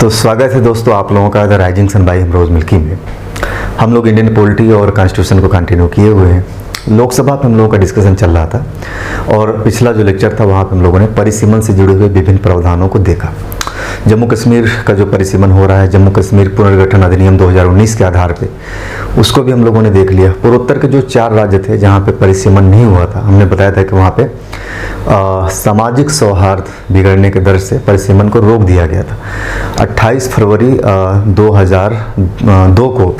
तो स्वागत है दोस्तों आप लोगों का the rising sun by rose milky में। हम लोग इंडियन पॉलिटी और कॉन्स्टिट्यूशन को कंटिन्यू किए हुए हैं। लोकसभा पे हम लोगों का डिस्कशन चल रहा था और पिछला जो लेक्चर था वहाँ पे हम लोगों ने परिसीमन से जुड़े हुए विभिन्न प्रावधानों को देखा। जम्मू कश्मीर का जो परिसीमन हो रहा है, जम्मू कश्मीर पुनर्गठन अधिनियम 2019 के आधार पे, उसको भी हम लोगों ने देख लिया। पूर्वोत्तर के जो 4 राज्य थे जहाँ पे परिसीमन नहीं हुआ था, हमने बताया था कि वहाँ पे सामाजिक सौहार्द बिगड़ने के डर से परिसीमन को रोक दिया गया था। 28 फरवरी 2002 को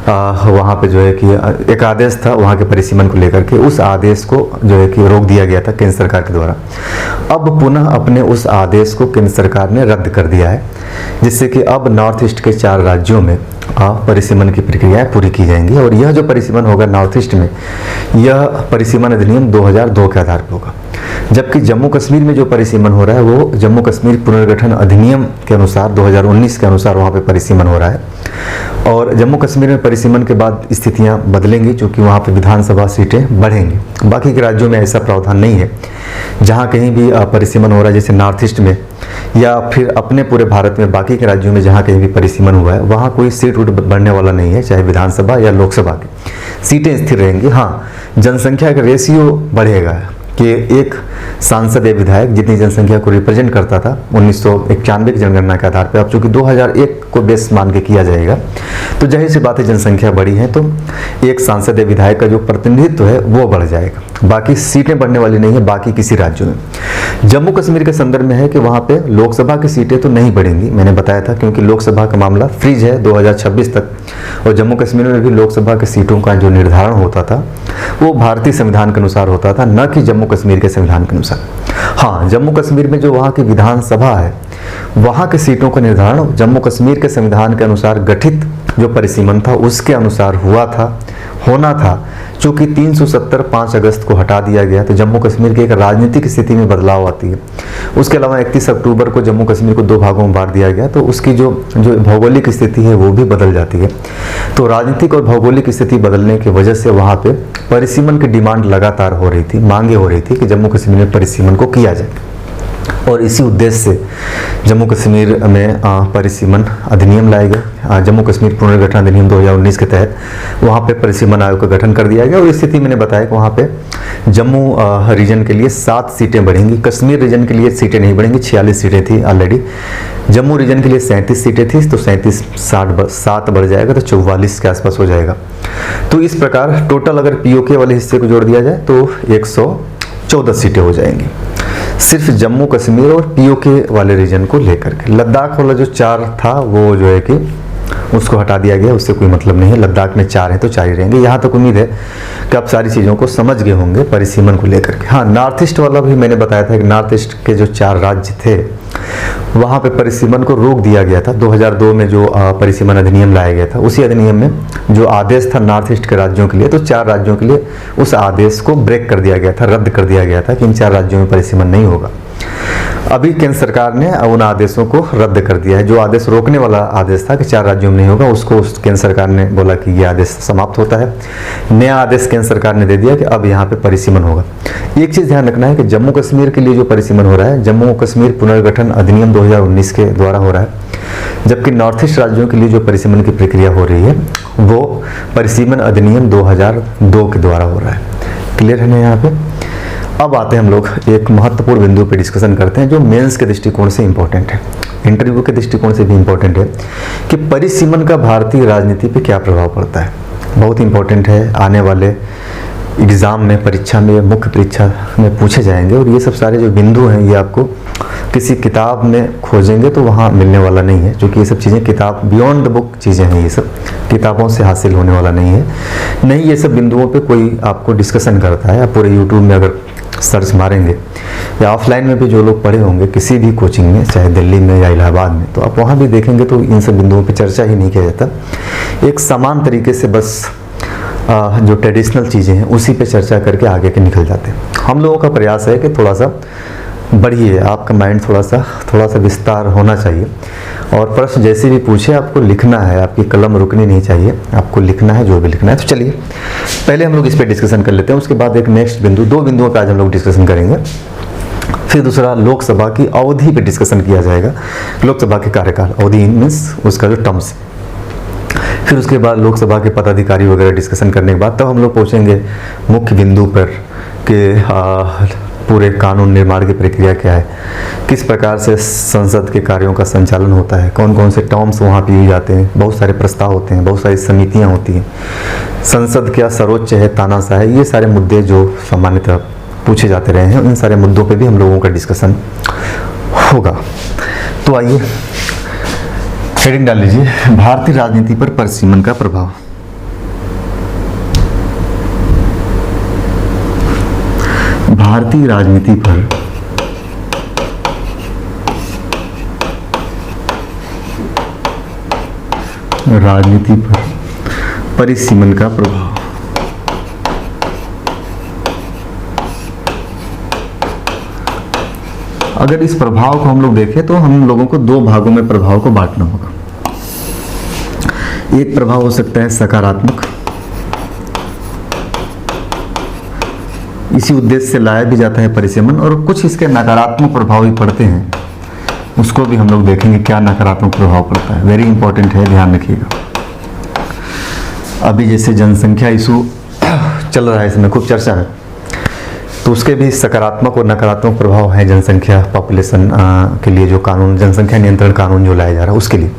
वहाँ पे जो है कि एक आदेश था वहाँ के परिसीमन को लेकर के, उस आदेश को जो है कि रोक दिया गया था केंद्र सरकार के द्वारा। अब पुनः अपने उस आदेश को केंद्र सरकार ने रद्द कर दिया है, जिससे कि अब नॉर्थ ईस्ट के 4 राज्यों में परिसीमन की प्रक्रियाएं पूरी की जाएंगी। और यह जो परिसीमन होगा नॉर्थ ईस्ट में, यह परिसीमन अधिनियम 2002 के आधार पर होगा। जबकि जम्मू कश्मीर में जो परिसीमन हो रहा है वो जम्मू कश्मीर पुनर्गठन अधिनियम के अनुसार 2019 के अनुसार वहाँ पे परिसीमन हो रहा है। और जम्मू कश्मीर में परिसीमन के बाद स्थितियाँ बदलेंगी, क्योंकि वहाँ पे विधानसभा सीटें बढ़ेंगी। बाकी के राज्यों में ऐसा प्रावधान नहीं है। जहाँ कहीं भी परिसीमन हो रहा है, जैसे नॉर्थ ईस्ट में या फिर अपने पूरे भारत में बाकी के राज्यों में जहाँ कहीं भी परिसीमन हुआ है, वहाँ कोई सीट उठ बढ़ने वाला नहीं है, चाहे विधानसभा या लोकसभा की सीटें स्थिर रहेंगी। हाँ, जनसंख्या का रेशियो बढ़ेगा कि एक सांसद या विधायक जितनी जनसंख्या को रिप्रेजेंट करता था 1991 की जनगणना के आधार पर, अब चूंकि 2001 को बेस मान के किया जाएगा, तो जाहिर सी बात है जनसंख्या बढ़ी है तो एक सांसद या विधायक का जो प्रतिनिधित्व है वो बढ़ जाएगा। बाकी सीटें बढ़ने वाली नहीं है बाकी किसी राज्यों में। जम्मू कश्मीर के संदर्भ में है कि वहाँ पे लोकसभा की सीटें तो नहीं बढ़ेंगी, मैंने बताया था, क्योंकि लोकसभा का मामला फ्रीज है 2026 तक। और जम्मू कश्मीर में भी लोकसभा की सीटों का जो निर्धारण होता था वो भारतीय संविधान के अनुसार होता था, न कि जम्मू कश्मीर के संविधान के अनुसार। हाँ, जम्मू कश्मीर में जो वहाँ की विधानसभा है, वहाँ की सीटों का निर्धारण जम्मू कश्मीर के संविधान के अनुसार गठित जो परिसीमन था उसके अनुसार होना था। चूंकि 370 5 अगस्त को हटा दिया गया तो जम्मू कश्मीर की एक राजनीतिक स्थिति में बदलाव आती है। उसके अलावा 31 अक्टूबर को जम्मू कश्मीर को 2 भागों में बांट दिया गया, तो उसकी जो भौगोलिक स्थिति है वो भी बदल जाती है। तो राजनीतिक और भौगोलिक स्थिति बदलने की वजह से वहाँ पे परिसीमन की डिमांड लगातार हो रही थी, मांगे हो रही थी कि जम्मू कश्मीर में परिसीमन को किया जाए। और इसी उद्देश्य से जम्मू कश्मीर में परिसीमन अधिनियम लाए गए। जम्मू कश्मीर पुनर्गठन अधिनियम 2019 के तहत वहाँ पे परिसीमन आयोग का गठन कर दिया गया। और इस स्थिति मैंने बताया कि वहाँ पे जम्मू रीजन के लिए 7 सीटें बढ़ेंगी, कश्मीर रीजन के लिए सीटें नहीं बढ़ेंगी, 46 सीटें थी ऑलरेडी। जम्मू रीजन के लिए 37 सीटें थी, तो 37 7 बढ़ जाएगा तो 44 के आसपास हो जाएगा। तो इस प्रकार टोटल अगर पीओके वाले हिस्से को जोड़ दिया जाए तो 114 सीटें हो जाएंगी, सिर्फ जम्मू कश्मीर और पीओके वाले रीजन को लेकर के। लद्दाख वाला जो 4 था वो जो है कि उसको हटा दिया गया, उससे कोई मतलब नहीं है। लद्दाख में 4 हैं तो 4 ही रहेंगे। यहाँ तक उम्मीद है कि आप सारी चीज़ों को समझ गए होंगे परिसीमन को लेकर के। हाँ, नॉर्थ ईस्ट वाला भी मैंने बताया था कि नॉर्थ ईस्ट के जो 4 राज्य थे वहाँ पे परिसीमन को रोक दिया गया था। 2002 में जो परिसीमन अधिनियम लाया गया था, उसी अधिनियम में जो आदेश था नॉर्थ ईस्ट के राज्यों के लिए, तो 4 राज्यों के लिए उस आदेश को ब्रेक कर दिया गया था, रद्द कर दिया गया था कि इन 4 राज्यों में परिसीमन नहीं होगा। अभी केंद्र सरकार ने उन आदेशों को रद्द कर दिया है। जो आदेश रोकने वाला आदेश था कि 4 राज्यों में नहीं होगा, उसको केंद्र सरकार ने बोला कि ये आदेश समाप्त होता है। नया आदेश केंद्र सरकार ने दे दिया कि अब यहाँ पे परिसीमन होगा। एक चीज़ ध्यान रखना है कि जम्मू कश्मीर के लिए जो परिसीमन हो रहा है, जम्मू कश्मीर पुनर्गठन अधिनियम 2019 के द्वारा हो रहा है, जबकि नॉर्थ ईस्ट राज्यों के लिए जो परिसीमन की प्रक्रिया हो रही है वो परिसीमन अधिनियम 2002 के द्वारा हो रहा है। क्लियर है ना यहाँ पे? अब आते हैं हम लोग एक महत्वपूर्ण बिंदु पे डिस्कशन करते हैं जो मेंस के दृष्टिकोण से इम्पोर्टेंट है, इंटरव्यू के दृष्टिकोण से भी इम्पोर्टेंट है कि परिसीमन का भारतीय राजनीति पे क्या प्रभाव पड़ता है। बहुत इम्पोर्टेंट है, आने वाले एग्ज़ाम में, परीक्षा में, मुख्य परीक्षा में पूछे जाएंगे। और ये सब सारे जो बिंदु हैं ये आपको किसी किताब में खोजेंगे तो वहाँ मिलने वाला नहीं है, क्योंकि ये सब चीज़ें किताब बियॉन्ड द बुक चीज़ें हैं, ये सब किताबों से हासिल होने वाला नहीं है। नहीं ये सब बिंदुओं पे कोई आपको डिस्कशन करता है। आप पूरे यूट्यूब में अगर सर्च मारेंगे या ऑफलाइन में भी जो लोग पढ़े होंगे किसी भी कोचिंग में, चाहे दिल्ली में या इलाहाबाद में, तो आप वहाँ भी देखेंगे तो इन सब बिंदुओं पे चर्चा ही नहीं किया जाता। एक समान तरीके से बस जो ट्रेडिशनल चीज़ें हैं उसी पे चर्चा करके आगे के निकल जाते हैं। हम लोगों का प्रयास है कि थोड़ा सा बढ़िए, आपका माइंड थोड़ा सा विस्तार होना चाहिए। और प्रश्न जैसे भी पूछे आपको लिखना है, आपकी कलम रुकनी नहीं चाहिए, आपको लिखना है जो भी लिखना है। तो चलिए पहले हम लोग इस पर डिस्कसन कर लेते हैं, उसके बाद एक नेक्स्ट बिंदु, 2 बिंदुओं पर आज हम लोग डिस्कशन करेंगे। फिर दूसरा लोकसभा की अवधि पे डिस्कशन किया जाएगा, लोकसभा के कार्यकाल, अवधि मीन्स उसका जो टर्म्स। फिर उसके बाद लोकसभा के पदाधिकारी वगैरह डिस्कशन करने के बाद तब हम लोग पहुँचेंगे मुख्य बिंदु पर कि पूरे कानून निर्माण की प्रक्रिया क्या है, किस प्रकार से संसद के कार्यों का संचालन होता है, कौन कौन से टर्म्स वहाँ पे यूज आते हैं, बहुत सारे प्रस्ताव होते हैं, बहुत सारी समितियाँ होती हैं, संसद क्या सर्वोच्च है तानाशाह है, ये सारे मुद्दे जो सामान्यतः पूछे जाते रहे हैं, इन सारे मुद्दों पे भी हम लोगों का डिस्कशन होगा। तो आइए हेडिंग डाल लीजिए, भारतीय राजनीति पर परिसीमन का प्रभाव। भारतीय राजनीति पर परिसीमन का प्रभाव। अगर इस प्रभाव को हम लोग देखें तो हम लोगों को दो भागों में प्रभाव को बांटना होगा। एक प्रभाव हो सकता है सकारात्मक, इसी उद्देश्य से लाया भी जाता है परिसीमन, और कुछ इसके नकारात्मक प्रभाव भी पड़ते हैं, उसको भी हम लोग देखेंगे क्या नकारात्मक प्रभाव पड़ता है। वेरी इंपॉर्टेंट है, ध्यान रखिएगा। अभी जैसे जनसंख्या इशू चल रहा है, इसमें खूब चर्चा है, तो उसके भी सकारात्मक और नकारात्मक प्रभाव है जनसंख्या पॉपुलेशन के लिए, जो कानून जनसंख्या नियंत्रण कानून जो लाया जा रहा है उसके लिए।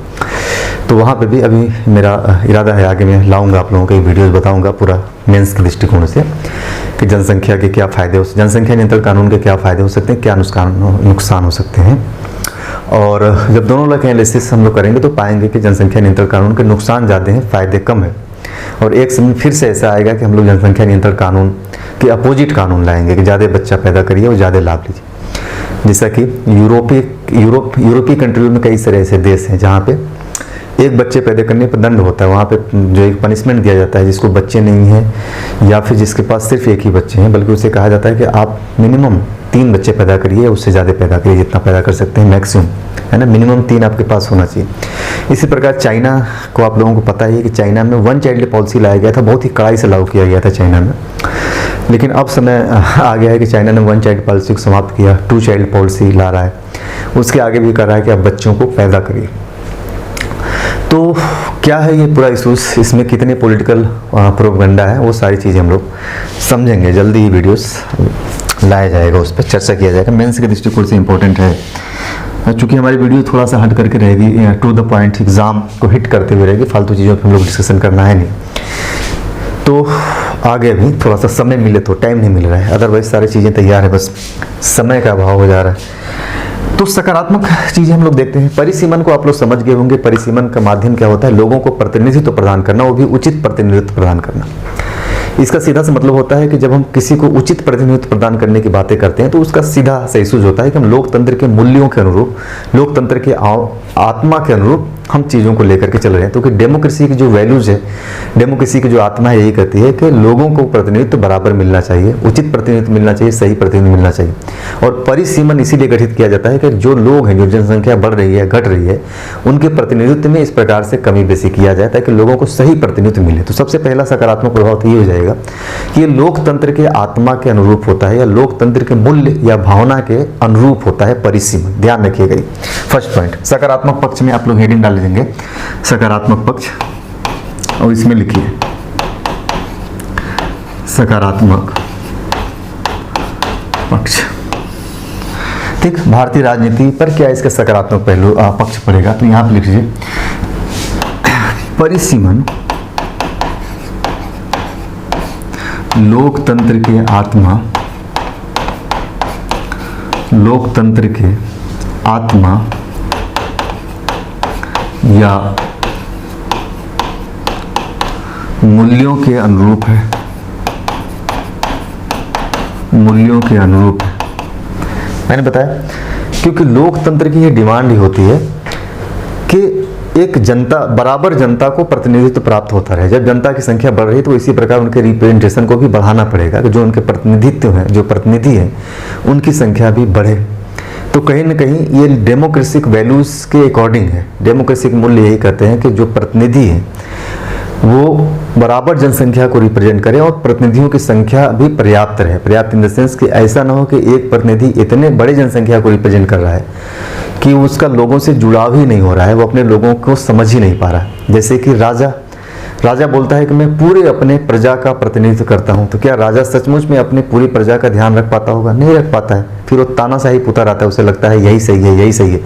तो वहाँ पे भी अभी मेरा इरादा है, आगे मैं लाऊंगा आप लोगों को वीडियोस बताऊंगा पूरा मेंस के दृष्टिकोण से कि जनसंख्या के क्या फ़ायदे जनसंख्या नियंत्रण कानून के क्या फ़ायदे हो सकते हैं, क्या नुकसान हो सकते हैं। और जब दोनों लोग एनालिसिस हम लोग करेंगे तो पाएंगे कि जनसंख्या नियंत्रण कानून के नुकसान ज़्यादा हैं, फ़ायदे कम है। और एक समय फिर से ऐसा आएगा कि हम लोग जनसंख्या नियंत्रण कानून के अपोजिट कानून लाएंगे कि ज़्यादा बच्चा पैदा करिए और ज़्यादा लाभ लीजिए। जैसा कि यूरोपीय कंट्रियों में कई सारे ऐसे देश हैं जहाँ पे एक बच्चे पैदा करने पर दंड होता है, वहाँ पे जो एक पनिशमेंट दिया जाता है जिसको बच्चे नहीं हैं या फिर जिसके पास सिर्फ एक ही बच्चे हैं, बल्कि उसे कहा जाता है कि आप मिनिमम 3 बच्चे पैदा करिए, उससे ज़्यादा पैदा करिए जितना पैदा कर सकते हैं मैक्सिमम, है ना, मिनिमम 3 आपके पास होना चाहिए। इसी प्रकार चाइना को आप लोगों को पता है कि चाइना में 1 चाइल्ड पॉलिसी लाया गया था, बहुत ही कड़ाई से लागू किया गया था चाइना में। लेकिन अब समय आ गया है कि चाइना ने 1 चाइल्ड पॉलिसी को समाप्त किया, 2 चाइल्ड पॉलिसी ला रहा है, उसके आगे भी कर रहा है कि आप बच्चों को पैदा करिए। तो क्या है ये पूरा इशूज़, इसमें कितने पॉलिटिकल प्रोपेगेंडा है, वो सारी चीज़ें हम लोग समझेंगे। जल्दी ही वीडियोस लाया जाएगा, उस पर चर्चा किया जाएगा। मेंस के दृष्टिकोण से इंपॉर्टेंट है, चूँकि हमारी वीडियो थोड़ा सा हट करके रहेगी, टू द पॉइंट एग्जाम को हिट करते हुए रहेगी, फालतू चीज़ों पर हम लोग डिस्कशन करना है नहीं। तो आगे भी थोड़ा सा समय मिले तो, टाइम नहीं मिल रहा है, अदरवाइज सारी चीज़ें तैयार है, बस समय का अभाव हो जा रहा है। तो सकारात्मक चीजें हम लोग देखते हैं। परिसीमन को आप लोग समझ गए होंगे, परिसीमन का माध्यम क्या होता है, लोगों को प्रतिनिधित्व प्रदान करना, वो भी उचित प्रतिनिधित्व प्रदान करना। इसका सीधा सा मतलब होता है कि जब हम किसी को उचित प्रतिनिधित्व प्रदान करने की बातें करते हैं तो उसका सीधा सा इशूज होता है कि हम लोकतंत्र के मूल्यों के अनुरूप, लोकतंत्र के आत्मा के अनुरूप हम चीज़ों को लेकर के चल रहे हैं। तो कि डेमोक्रेसी की जो वैल्यूज है, डेमोक्रेसी की जो आत्मा है, यही कहती है कि लोगों को प्रतिनिधित्व बराबर मिलना चाहिए, उचित प्रतिनिधित्व मिलना चाहिए, सही प्रतिनिधित्व मिलना चाहिए। और परिसीमन इसीलिए गठित किया जाता है कि जो लोग हैं, जो जनसंख्या बढ़ रही है, घट रही है, उनके प्रतिनिधित्व में इस प्रकार से कमी बेसी किया जाए ताकि लोगों को सही प्रतिनिधित्व मिले। तो सबसे पहला सकारात्मक प्रभाव तो ये हो जाएगा कि ये लोकतंत्र के आत्मा के अनुरूप होता है या लोकतंत्र के मूल्य या भावना के अनुरूप होता है परिसीमन। ध्यान रखिएगा। फर्स्ट पॉइंट, सकारात्मक पक्ष में आप लोग हेडिंग डाल देंगे सकारात्मक पक्ष, और इसमें लिखिए सकारात्मक पक्ष। ठीक, भारतीय राजनीति पर क्या इसका सकारात्मक पहलू पक्ष पड़ेगा, तो यहां पर लिख लीजिए परिसीमन लोकतंत्र के आत्मा, लोकतंत्र के आत्मा या मूल्यों के अनुरूप है, मूल्यों के अनुरूप है। मैंने बताया क्योंकि लोकतंत्र की ये डिमांड ही होती है कि एक जनता, बराबर जनता को प्रतिनिधित्व प्राप्त होता रहे। जब जनता की संख्या बढ़ रही है तो इसी प्रकार उनके रिप्रेजेंटेशन को भी बढ़ाना पड़ेगा कि जो उनके प्रतिनिधित्व हैं, जो प्रतिनिधि हैं, उनकी संख्या भी बढ़े। तो कहीं ना कहीं ये डेमोक्रेटिक वैल्यूज के अकॉर्डिंग है। डेमोक्रेसी के मूल्य यही कहते हैं कि जो प्रतिनिधि हैं वो बराबर जनसंख्या को रिप्रेजेंट करें और प्रतिनिधियों की संख्या भी पर्याप्त रहे। पर्याप्त इन द सेंस कि ऐसा ना हो कि एक प्रतिनिधि इतने बड़े जनसंख्या को रिप्रेजेंट कर रहा है कि उसका लोगों से जुड़ाव ही नहीं हो रहा है, वो अपने लोगों को समझ ही नहीं पा रहा है। जैसे कि राजा बोलता है कि मैं पूरे अपने प्रजा का प्रतिनिधित्व करता हूं, तो क्या राजा सचमुच में अपने पूरी प्रजा का ध्यान रख पाता होगा? नहीं रख पाता है। फिर वो तानाशाही पुता रहता है, उसे लगता है यही सही है, यही सही है।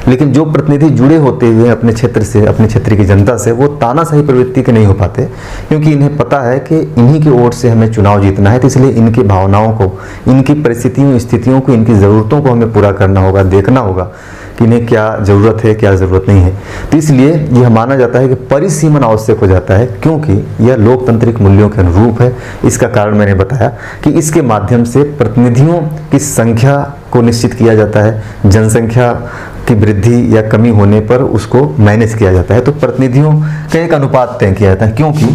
लेकिन जो प्रतिनिधि जुड़े होते हुए अपने क्षेत्र से, अपने क्षेत्र की जनता से, वो तानाशाही प्रवृत्ति के नहीं हो पाते, क्योंकि इन्हें पता है कि इन्हीं के वोट से हमें चुनाव जीतना है। तो इसलिए इनकी भावनाओं को, इनकी परिस्थितियों, स्थितियों को, इनकी ज़रूरतों को हमें पूरा करना होगा, देखना होगा कि इन्हें क्या ज़रूरत है, क्या ज़रूरत नहीं है। तो इसलिए यह माना जाता है कि परिसीमन आवश्यक हो जाता है, क्योंकि यह लोकतांत्रिक मूल्यों के अनुरूप है। इसका कारण मैंने बताया कि इसके माध्यम से प्रतिनिधियों की संख्या को निश्चित किया जाता है, जनसंख्या की वृद्धि या कमी होने पर उसको मैनेज किया जाता है। तो प्रतिनिधियों का एक अनुपात तय किया जाता है, क्योंकि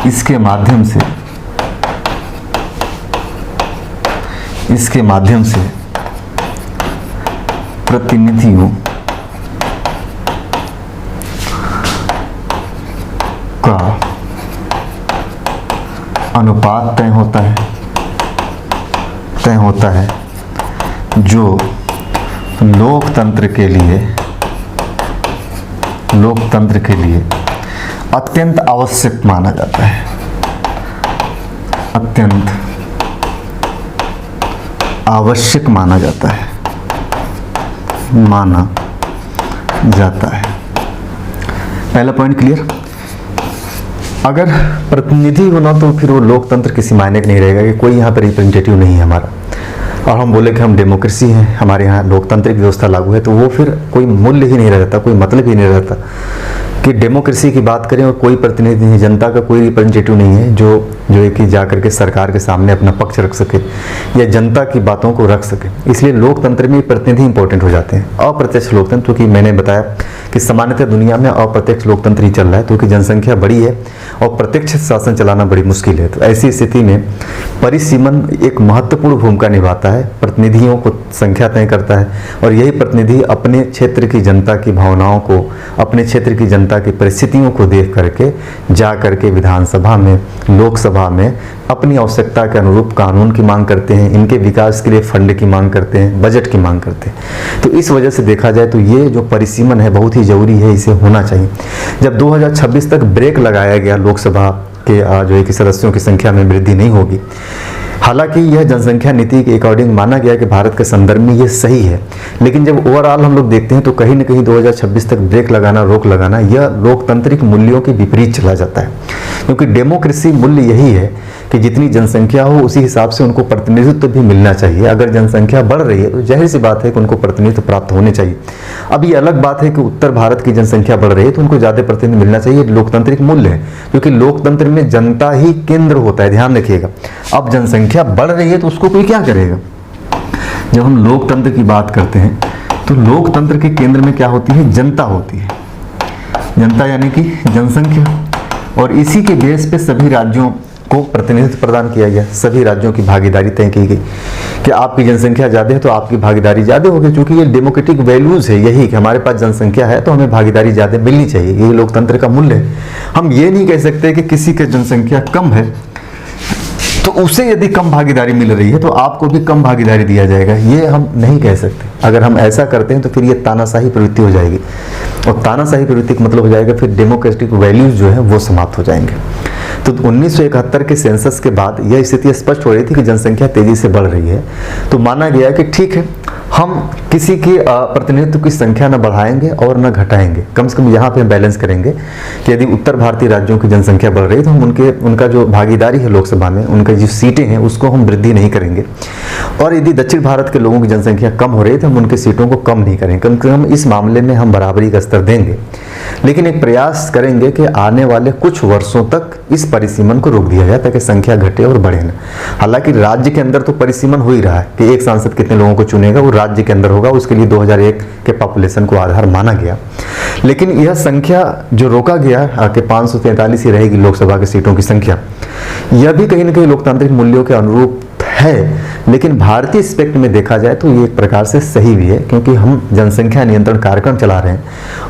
इसके माध्यम से प्रतिनिधियों का अनुपात तय होता है जो लोकतंत्र के लिए अत्यंत आवश्यक माना जाता है। अत्यंत आवश्यक माना जाता है। पहला पॉइंट क्लियर। अगर प्रतिनिधि होना तो फिर वो लोकतंत्र किसी मायने का नहीं रहेगा कि कोई यहाँ पर रिप्रेजेंटेटिव नहीं है हमारा, और हम बोले कि हम डेमोक्रेसी हैं, हमारे यहाँ लोकतांत्रिक व्यवस्था लागू है, तो वो फिर कोई मूल्य ही नहीं रहता, कोई मतलब ही नहीं रहता कि डेमोक्रेसी की बात करें और कोई प्रतिनिधि नहीं, जनता का कोई रिप्रेजेंटेटिव नहीं है जो है कि जा करके सरकार के सामने अपना पक्ष रख सके या जनता की बातों को रख सके। इसलिए लोकतंत्र में प्रतिनिधि इंपॉर्टेंट हो जाते हैं। अप्रत्यक्ष लोकतंत्र, क्योंकि मैंने बताया कि सामान्यतः दुनिया में अप्रत्यक्ष लोकतंत्र ही चल रहा है, क्योंकि जनसंख्या बड़ी है और प्रत्यक्ष शासन चलाना बड़ी मुश्किल है। तो ऐसी स्थिति में परिसीमन एक महत्वपूर्ण भूमिका निभाता है, प्रतिनिधियों को संख्या तय करता है, और यही प्रतिनिधि अपने क्षेत्र की जनता की भावनाओं को, अपने क्षेत्र की जनता की परिस्थितियों को देख करके जा करके विधानसभा में, लोकसभा में अपनी आवश्यकता के अनुरूप कानून की मांग करते हैं, इनके विकास के लिए फंड की मांग करते हैं, बजट की मांग करते हैं। तो इस वजह से देखा जाए तो ये जो परिसीमन है बहुत ही जरूरी है, इसे होना चाहिए। जब 2026 तक ब्रेक लगाया गया लोकसभा के जो है कि सदस्यों की संख्या में वृद्धि नहीं होगी, हालांकि यह जनसंख्या नीति के अकॉर्डिंग माना गया कि भारत के संदर्भ में यह सही है, लेकिन जब ओवरऑल हम लोग देखते हैं तो कहीं न कहीं 2026 तक ब्रेक लगाना, रोक लगाना, यह लोकतांत्रिक मूल्यों के विपरीत चला जाता है। क्योंकि डेमोक्रेसी मूल्य यही है कि जितनी जनसंख्या हो उसी हिसाब से उनको प्रतिनिधित्व भी मिलना चाहिए। अगर जनसंख्या बढ़ रही है तो जाहिर सी बात है कि उनको प्रतिनिधित्व प्राप्त होने चाहिए। अब ये अलग बात है कि उत्तर भारत की जनसंख्या बढ़ रही है तो उनको ज़्यादा प्रतिनिधित्व मिलना चाहिए, लोकतांत्रिक मूल्य है, क्योंकि लोकतंत्र में जनता ही केंद्र होता है, ध्यान रखिएगा। अब जनसंख्या बढ़ रही है तो उसको कोई क्या करेगा? जब हम लोकतंत्र की बात करते हैं तो लोकतंत्र के केंद्र में क्या होती है? जनता होती है। जनता यानी कि जनसंख्या, और इसी के बेस पे सभी राज्यों को प्रतिनिधित्व प्रदान किया गया, सभी राज्यों की भागीदारी तय की गई कि आपकी जनसंख्या ज़्यादा है तो आपकी भागीदारी ज़्यादा होगी, क्योंकि ये डेमोक्रेटिक वैल्यूज़ है यही कि हमारे पास जनसंख्या है तो हमें भागीदारी ज़्यादा मिलनी चाहिए। यही लोकतंत्र का मूल्य है। हम ये नहीं कह सकते कि किसी की जनसंख्या कम है तो उसे यदि कम भागीदारी मिल रही है तो आपको भी कम भागीदारी दिया जाएगा, ये हम नहीं कह सकते। अगर हम ऐसा करते हैं तो फिर ये तानाशाही प्रवृत्ति हो जाएगी, और तानाशाही प्रवृत्ति का मतलब हो जाएगा फिर डेमोक्रेटिक वैल्यूज जो है वो समाप्त हो जाएंगे। तो 1971 के सेंसस के बाद यह स्थिति स्पष्ट हो रही थी कि जनसंख्या तेजी से बढ़ रही है, तो माना गया कि ठीक है, हम किसी की प्रतिनिधित्व की संख्या न बढ़ाएंगे और न घटाएंगे, कम से कम यहाँ पे बैलेंस करेंगे कि यदि उत्तर भारतीय राज्यों की जनसंख्या बढ़ रही है तो हम उनका जो भागीदारी है लोकसभा में, उनका जो सीटें हैं उसको हम वृद्धि नहीं करेंगे, और यदि दक्षिण भारत के लोगों की जनसंख्या कम हो रही है तो हम उनके सीटों को कम नहीं करेंगे, कम से कम इस मामले में हम बराबरी का स्तर देंगे। लेकिन एक प्रयास करेंगे कि आने वाले कुछ वर्षों तक इस परिसीमन को रोक दिया जाए ताकि संख्या घटे और बढ़े न। हालांकि राज्य के अंदर तो परिसीमन हो ही रहा है कि एक सांसद कितने लोगों को चुनेगा, वो राज्य के अंदर होगा, उसके लिए 2001 के पॉपुलेशन को आधार माना गया। लेकिन यह संख्या जो रोका गया कि 543 ही रहेगी लोकसभा की सीटों की संख्या, यह भी कहीं ना कहीं लोकतांत्रिक मूल्यों के अनुरूप है, लेकिन भारतीय एस्पेक्ट में देखा जाए तो ये एक प्रकार से सही भी है, क्योंकि हम जनसंख्या नियंत्रण कार्यक्रम चला रहे हैं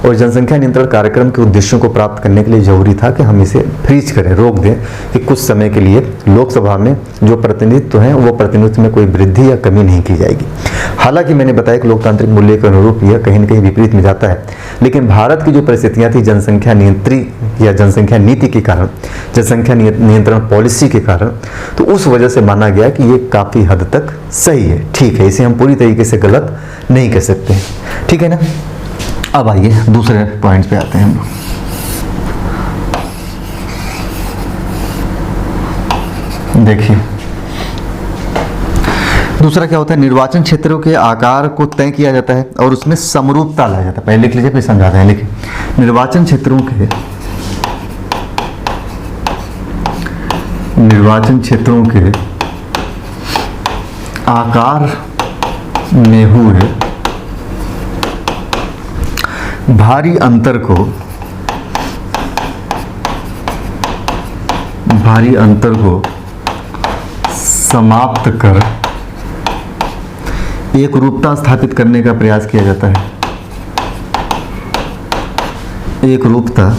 और जनसंख्या नियंत्रण कार्यक्रम के उद्देश्यों को प्राप्त करने के लिए जरूरी था कि हम इसे फ्रीज करें, रोक दें कि कुछ समय के लिए लोकसभा में जो प्रतिनिधित्व है वो प्रतिनिधित्व में कोई वृद्धि या कमी नहीं की जाएगी। हालांकि मैंने बताया कि लोकतांत्रिक मूल्य के अनुरूप यह कहीं न कहीं विपरीत में जाता है, लेकिन भारत की जो परिस्थितियां थी जनसंख्या नियंत्री या जनसंख्या नीति के कारण, जनसंख्या नियंत्रण पॉलिसी के कारण, तो उस वजह से माना गया कि ये काफ़ी हद तक सही है, ठीक है, इसे हम पूरी तरीके से गलत नहीं कह सकते, ठीक है ना। अब आइए दूसरे पॉइंट पे आते हैं हम। देखिए दूसरा क्या होता है, निर्वाचन क्षेत्रों के आकार को तय किया जाता है और उसमें समरूपता लाया जाता है। पहले लिख लीजिए फिर समझाते हैं। लिखिए, निर्वाचन क्षेत्रों के आकार में हुए भारी अंतर को समाप्त कर एक रूपता स्थापित करने का प्रयास किया जाता है। एक रूपता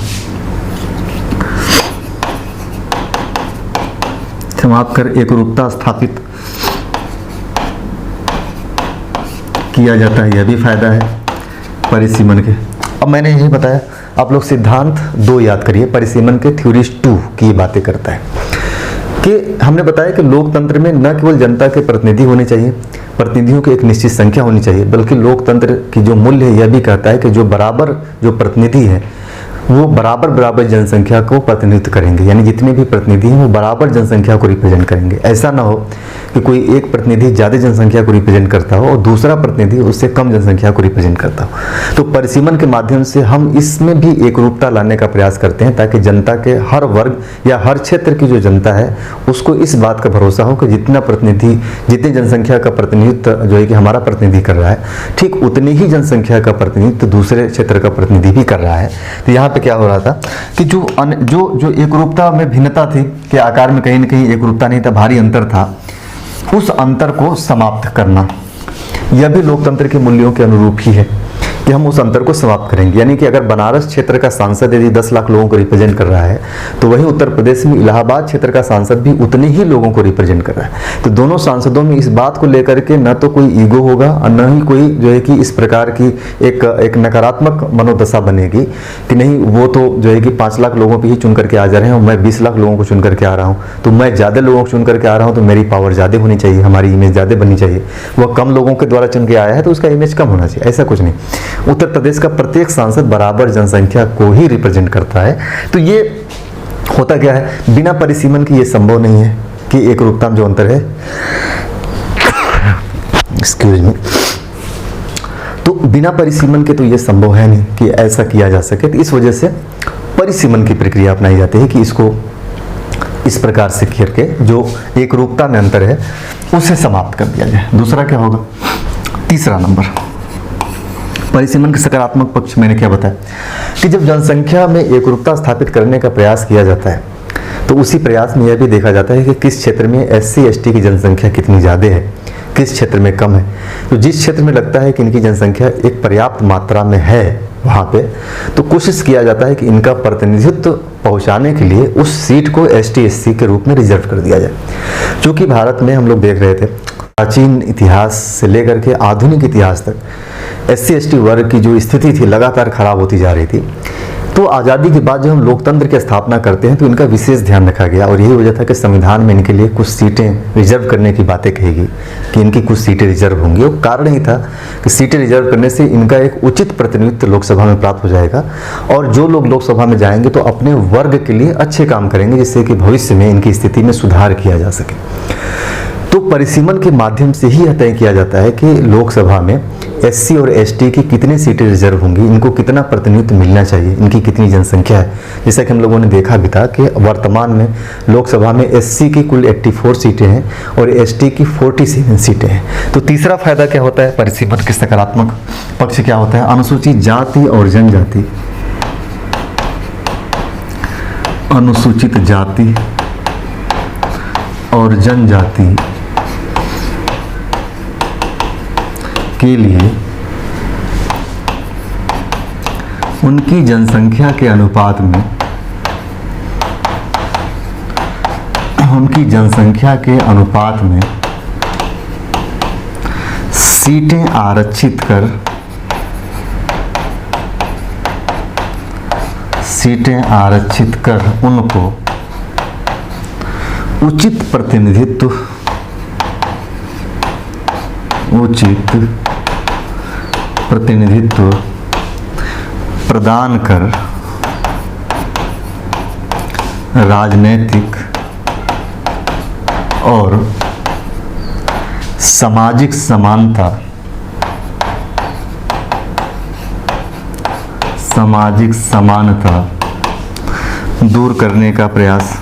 समाप्त कर एक रूपता स्थापित किया जाता है, यह भी फायदा है परिसीमन के। अब मैंने यही बताया, आप लोग सिद्धांत 2 याद करिए, परिसीमन के थ्योरीज 2 की बातें करता है कि हमने बताया कि लोकतंत्र में न केवल जनता के प्रतिनिधि होने चाहिए, प्रतिनिधियों की एक निश्चित संख्या होनी चाहिए, बल्कि लोकतंत्र की जो मूल्य है यह भी कहता है कि जो प्रतिनिधि है वो बराबर जनसंख्या को प्रतिनिधित्व करेंगे, यानी जितने भी प्रतिनिधि हैं वो बराबर जनसंख्या को रिप्रेजेंट करेंगे। ऐसा ना हो कि कोई एक प्रतिनिधि ज़्यादा जनसंख्या को रिप्रेजेंट करता हो और दूसरा प्रतिनिधि उससे कम जनसंख्या को रिप्रेजेंट करता हो। तो परिसीमन के माध्यम से हम इसमें भी एक रूपता लाने का प्रयास करते हैं, ताकि जनता के हर वर्ग या हर क्षेत्र की जो जनता है उसको इस बात का भरोसा हो कि जितनी जनसंख्या का प्रतिनिधित्व जो है कि हमारा प्रतिनिधि कर रहा है, ठीक उतनी ही जनसंख्या का प्रतिनिधित्व दूसरे क्षेत्र का प्रतिनिधि भी कर रहा है। तो यहाँ पे क्या हो रहा था कि जो एक रूपता में भिन्नता थी कि आकार में कहीं न कहीं एक रूपता नहीं था, भारी अंतर था, उस अंतर को समाप्त करना यह भी लोकतंत्र के मूल्यों के अनुरूप ही है कि हम उस अंतर को समाप्त करेंगे। यानी कि अगर बनारस क्षेत्र का सांसद यदि 10 लाख लोगों को रिप्रेजेंट कर रहा है, तो वहीं उत्तर प्रदेश में इलाहाबाद क्षेत्र का सांसद भी उतने ही लोगों को रिप्रेजेंट कर रहा है। तो दोनों सांसदों में इस बात को लेकर के न तो कोई ईगो होगा और न ही कोई जो है कि इस प्रकार की एक नकारात्मक मनोदशा बनेगी कि नहीं वो तो जो है कि 5 लाख लोगों पर ही चुन करके आ जा रहे हैं और मैं 20 लाख लोगों को चुन करके आ रहा हूँ, तो मैं ज़्यादा लोगों को चुन करके आ रहा हूँ तो मेरी पावर ज़्यादा होनी चाहिए, हमारी इमेज ज़्यादा बननी चाहिए। वह कम लोगों के द्वारा चुन के आया है तो उसका इमेज कम होना चाहिए, ऐसा कुछ नहीं। उत्तर प्रदेश का प्रत्येक सांसद बराबर जनसंख्या को ही रिप्रेजेंट करता है। तो ये होता क्या है, बिना परिसीमन के ये संभव नहीं है कि एक रूपता में जो अंतर है, एक्सक्यूज मी, तो बिना परिसीमन के तो ये संभव है नहीं कि ऐसा किया जा सके। तो इस वजह से परिसीमन की प्रक्रिया अपनाई जाती है कि इसको इस प्रकार से करके जो एक रूपता में अंतर है उसे समाप्त कर दिया जाए। दूसरा क्या होगा, तीसरा नंबर, परिसीमन के सकारात्मक पक्ष मैंने क्या बताया कि जब जनसंख्या में एकरूपता स्थापित करने का प्रयास किया जाता है तो उसी प्रयास में यह भी देखा जाता है कि किस क्षेत्र में SC ST की जनसंख्या कितनी ज़्यादा है, किस क्षेत्र में कम है। तो जिस क्षेत्र में लगता है कि इनकी जनसंख्या एक पर्याप्त मात्रा में है वहाँ पे तो कोशिश किया जाता है कि इनका प्रतिनिधित्व पहुँचाने के लिए उस सीट को ST SC के रूप में रिजर्व कर दिया जाए। क्योंकि भारत में हम लोग देख रहे थे प्राचीन इतिहास से लेकर के आधुनिक इतिहास तक SC ST वर्ग की जो स्थिति थी लगातार खराब होती जा रही थी। तो आज़ादी के बाद जब हम लोकतंत्र की स्थापना करते हैं तो इनका विशेष ध्यान रखा गया और यही वजह था कि संविधान में इनके लिए कुछ सीटें रिजर्व करने की बातें कही गई कि इनकी कुछ सीटें रिजर्व होंगी। वो कारण ही था कि सीटें रिजर्व करने से इनका एक उचित प्रतिनिधित्व लोकसभा में प्राप्त हो जाएगा और जो लोग लोकसभा में जाएंगे तो अपने वर्ग के लिए अच्छे काम करेंगे, जिससे कि भविष्य में इनकी स्थिति में सुधार किया जा सके। तो परिसीमन के माध्यम से ही यह तय किया जाता है कि लोकसभा में SC और ST की कितनी सीटें रिजर्व होंगी, इनको कितना प्रतिनिधित्व मिलना चाहिए, इनकी कितनी जनसंख्या है। जैसा कि हम लोगों ने देखा भी था कि वर्तमान में लोकसभा में SC की कुल 84 सीटें हैं और ST की 47 सीटें हैं। तो तीसरा फायदा क्या होता है, परिसीमन के सकारात्मक पक्ष क्या होता है, अनुसूचित जाति और जनजाति, अनुसूचित जाति और जनजाति के लिए उनकी जनसंख्या के अनुपात में सीटें आरक्षित कर उनको उचित प्रतिनिधित्व प्रदान कर राजनीतिक और सामाजिक समानता दूर करने का प्रयास।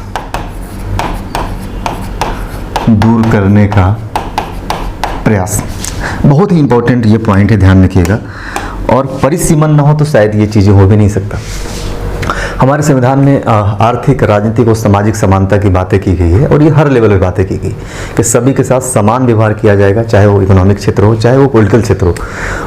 बहुत ही इंपॉर्टेंट ये पॉइंट है, ध्यान रखिएगा। और परिसीमन ना हो तो शायद ये चीज़ें हो भी नहीं सकता। हमारे संविधान में आर्थिक, राजनीतिक और सामाजिक समानता की बातें की गई है और ये हर लेवल पे बातें की गई कि सभी के साथ समान व्यवहार किया जाएगा, चाहे वो इकोनॉमिक क्षेत्र हो, चाहे वो पॉलिटिकल क्षेत्र हो।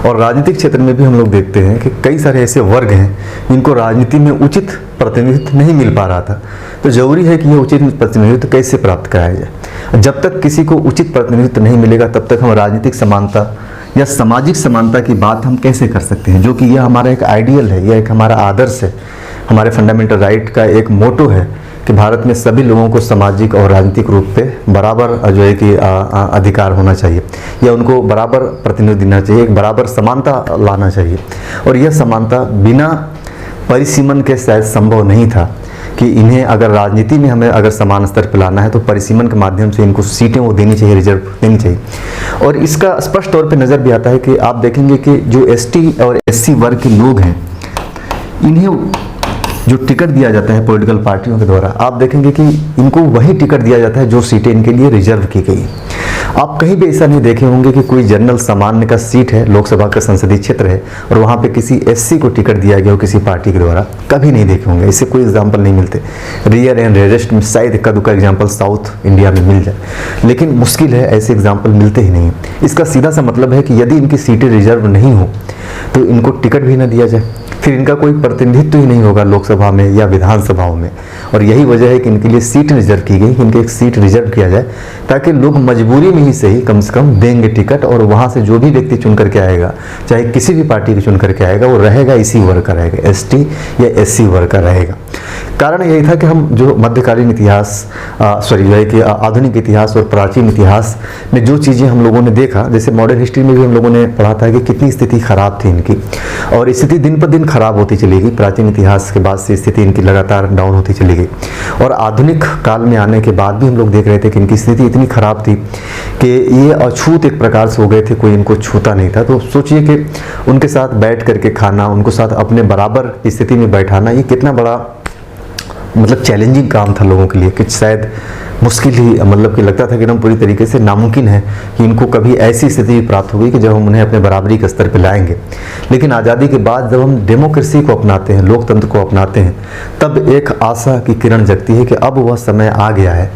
और राजनीतिक क्षेत्र में भी हम लोग देखते हैं कि कई सारे ऐसे वर्ग हैं जिनको राजनीति में उचित प्रतिनिधित्व नहीं मिल पा रहा था। तो जरूरी है कि ये उचित प्रतिनिधित्व कैसे प्राप्त कराया जाए। जब तक किसी को उचित प्रतिनिधित्व नहीं मिलेगा तब तक हम राजनीतिक समानता या सामाजिक समानता की बात हम कैसे कर सकते हैं, जो कि यह हमारा एक आइडियल है, यह एक हमारा आदर्श है। हमारे फंडामेंटल राइट का एक मोटो है कि भारत में सभी लोगों को सामाजिक और राजनीतिक रूप पे बराबर जो है कि अधिकार होना चाहिए, या उनको बराबर प्रतिनिधित्व देना चाहिए, एक बराबर समानता लाना चाहिए। और यह समानता बिना परिसीमन के शायद संभव नहीं था कि इन्हें अगर राजनीति में हमें अगर समान स्तर पर लाना है तो परिसीमन के माध्यम से इनको सीटें वो देनी चाहिए, रिजर्व देनी चाहिए। और इसका स्पष्ट तौर पे नज़र भी आता है कि आप देखेंगे कि जो एसटी और एससी वर्ग के लोग हैं, इन्हें जो टिकट दिया जाता है पॉलिटिकल पार्टियों के द्वारा, आप देखेंगे कि इनको वही टिकट दिया जाता है जो सीटें इनके लिए रिजर्व की गई। आप कहीं भी ऐसा नहीं देखे होंगे कि कोई जनरल सामान्य का सीट है, लोकसभा का संसदीय क्षेत्र है और वहाँ पे किसी एससी को टिकट दिया गया हो किसी पार्टी के द्वारा, कभी नहीं देखे होंगे। इससे कोई एग्जाम्पल नहीं मिलते। रेयर एंड रेयरेस्ट में शायद इक्का दुक्का एग्जाम्पल साउथ इंडिया में मिल जाए, लेकिन मुश्किल है, ऐसे एग्जाम्पल मिलते ही नहीं। इसका सीधा सा मतलब है कि यदि इनकी सीटें रिजर्व नहीं हो तो इनको टिकट भी ना दिया जाए, फिर इनका कोई प्रतिनिधित्व ही नहीं होगा लोकसभा में या विधानसभाओं में। और यही वजह है कि इनके लिए सीट रिजर्व की गई, कि इनके एक सीट रिजर्व किया जाए ताकि लोग मजबूरी में ही सही कम से कम देंगे टिकट, और वहाँ से जो भी व्यक्ति चुन करके आएगा, चाहे किसी भी पार्टी के चुन करके आएगा, वो रहेगा इसी वर्ग का रहेगा, एसटी या एससी वर्ग का रहेगा। कारण यही था कि हम जो मध्यकालीन इतिहास जो है कि आधुनिक इतिहास और प्राचीन इतिहास में जो चीज़ें हम लोगों ने देखा, जैसे मॉडर्न हिस्ट्री में भी हम लोगों ने पढ़ा था कि कितनी स्थिति खराब थी इनकी, और स्थिति दिन पर दिन खराब होती चली गई। प्राचीन इतिहास के बाद से स्थिति इनकी लगातार डाउन होती चली गई, और आधुनिक काल में आने के बाद भी हम लोग देख रहे थे कि इनकी स्थिति इतनी खराब थी कि ये अछूत एक प्रकार से हो गए थे, कोई इनको छूता नहीं था। तो सोचिए कि उनके साथ बैठ करके खाना, उनको साथ अपने बराबर स्थिति में बैठाना, ये कितना बड़ा मतलब चैलेंजिंग काम था लोगों के लिए, कि शायद मुश्किल ही मतलब कि लगता था कि एकदम पूरी तरीके से नामुमकिन है कि इनको कभी ऐसी स्थिति प्राप्त होगी कि जब हम उन्हें अपने बराबरी के स्तर पर लाएंगे। लेकिन आज़ादी के बाद जब हम डेमोक्रेसी को अपनाते हैं, लोकतंत्र को अपनाते हैं, तब एक आशा की किरण जगती है कि अब वह समय आ गया है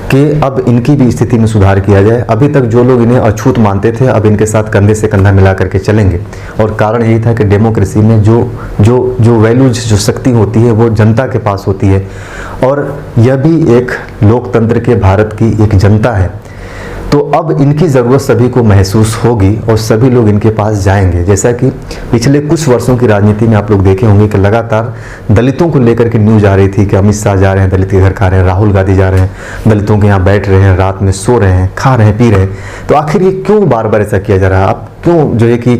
कि अब इनकी भी स्थिति में सुधार किया जाए। अभी तक जो लोग इन्हें अछूत मानते थे, अब इनके साथ कंधे से कंधा मिला करके चलेंगे। और कारण यही था कि डेमोक्रेसी में जो वैल्यूज, जो शक्ति होती है, वो जनता के पास होती है, और यह भी एक लोकतंत्र के भारत की एक जनता है। तो अब इनकी ज़रूरत सभी को महसूस होगी और सभी लोग इनके पास जाएंगे। जैसा कि पिछले कुछ वर्षों की राजनीति में आप लोग देखे होंगे कि लगातार दलितों को लेकर के न्यूज़ आ रही थी कि अमित शाह जा रहे हैं, दलित के घर खा रहे हैं, राहुल गांधी जा रहे हैं, दलितों के यहाँ बैठ रहे हैं, रात में सो रहे हैं, खा रहे हैं, पी रहे हैं। तो आखिर ये क्यों बार बार ऐसा किया जा रहा है? आप क्यों जो है कि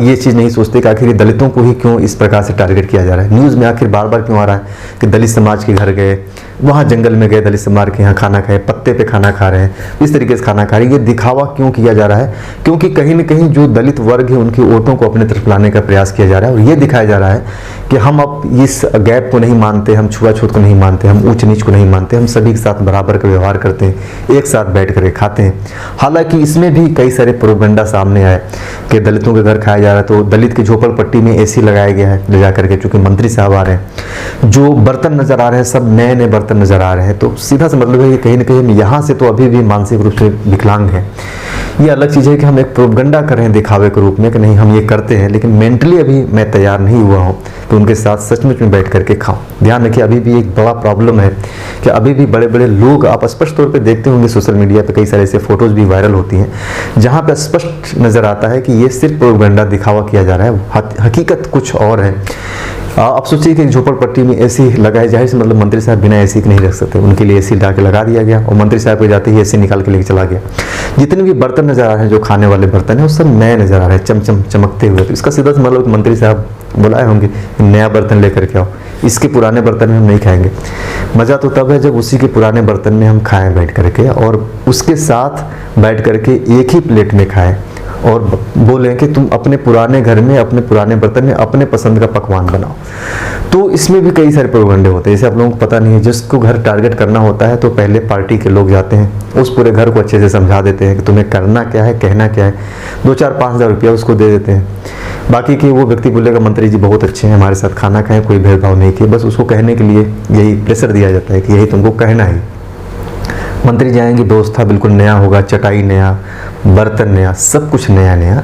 ये चीज़ नहीं सोचते कि आखिर दलितों को ही क्यों इस प्रकार से टारगेट किया जा रहा है? न्यूज़ में आखिर बार बार क्यों आ रहा है कि दलित समाज के घर गए, वहाँ जंगल में गए, दलित समाज के यहाँ खाना खाए, पत्ते पे खाना खा रहे हैं, इस तरीके से खाना खा रहे हैं? ये दिखावा क्यों किया जा रहा है? क्योंकि कहीं न कहीं जो दलित वर्ग है उनकी वोटों को अपने तरफ लाने का प्रयास किया जा रहा है, और ये दिखाया जा रहा है कि हम अब इस गैप को नहीं मानते, हम छुआछूत को नहीं मानते, हम ऊंच नीच को नहीं मानते, हम सभी के साथ बराबर का व्यवहार करते हैं, एक साथ बैठ कर खाते हैं। हालांकि इसमें भी कई सारे प्रोपेगेंडा सामने आए कि दलितों के घर खाया जा रहा है, तो दलित की झोपड़पट्टी में एसी लगाया गया है ले जा करके, चूंकि मंत्री साहब आ रहे हैं, जो बर्तन नजर आ रहे हैं सब नए नए बर्तन नजर आ रहे हैं। तो सीधा सा मतलब है कि कहीं ना कहीं हम यहाँ से तो अभी भी मानसिक रूप से विकलांग हैं। ये अलग चीज़ है कि हम एक प्रोपेगेंडा कर रहे हैं दिखावे के रूप में कि नहीं हम ये करते हैं, लेकिन मेंटली अभी मैं तैयार नहीं हुआ हूँ तो उनके साथ सचमुच में बैठ करके खाऊं। ध्यान रखिए, अभी भी एक बड़ा प्रॉब्लम है कि अभी भी बड़े बड़े लोग, आप स्पष्ट तौर पे देखते होंगे सोशल मीडिया पे कई सारे ऐसे फोटोज भी वायरल होती हैं जहां पे स्पष्ट नजर आता है कि ये सिर्फ प्रोपेगेंडा दिखावा किया जा रहा है, हकीकत कुछ और है। अब सोचिए कि झोपड़पट्टी में एसी लगाए, जाहिर से मतलब मंत्री साहब बिना एसी के नहीं रख सकते, उनके लिए एसी ला के लगा दिया गया और मंत्री साहब को जाते ही एसी निकाल के लेके चला गया। जितने भी बर्तन नजर आ रहे हैं, जो खाने वाले बर्तन है, वो सब नए नजर आ रहे हैं, चमचम चमकते हुए। तो इसका सीधा सा मतलब मंत्री साहब बुलाए होंगे नया बर्तन लेकर के आओ, इसके पुराने बर्तन में हम नहीं खाएंगे। मज़ा तो तब है जब उसी के पुराने बर्तन में हम खाएं बैठ करके, और उसके साथ बैठ करके एक ही प्लेट में खाएं और बोलें कि तुम अपने पुराने घर में, अपने पुराने बर्तन में अपने पसंद का पकवान बनाओ। तो इसमें भी कई सारे प्रोपेगेंडे होते हैं, जैसे आप लोगों को पता नहीं है, जिसको घर टारगेट करना होता है तो पहले पार्टी के लोग जाते हैं, उस पूरे घर को अच्छे से समझा देते हैं कि तुम्हें करना क्या है, कहना क्या है, 2-4-5 हज़ार रुपया उसको दे देते हैं। बाकी के वो व्यक्ति बोलेगा मंत्री जी बहुत अच्छे हैं, हमारे साथ खाना खाएं, कोई भेदभाव नहीं किया, बस उसको कहने के लिए यही प्रेशर दिया जाता है कि यही तुमको कहना है। मंत्री जाएंगे, व्यवस्था बिल्कुल नया होगा, चटाई नया, बर्तन नया, सब कुछ नया नया।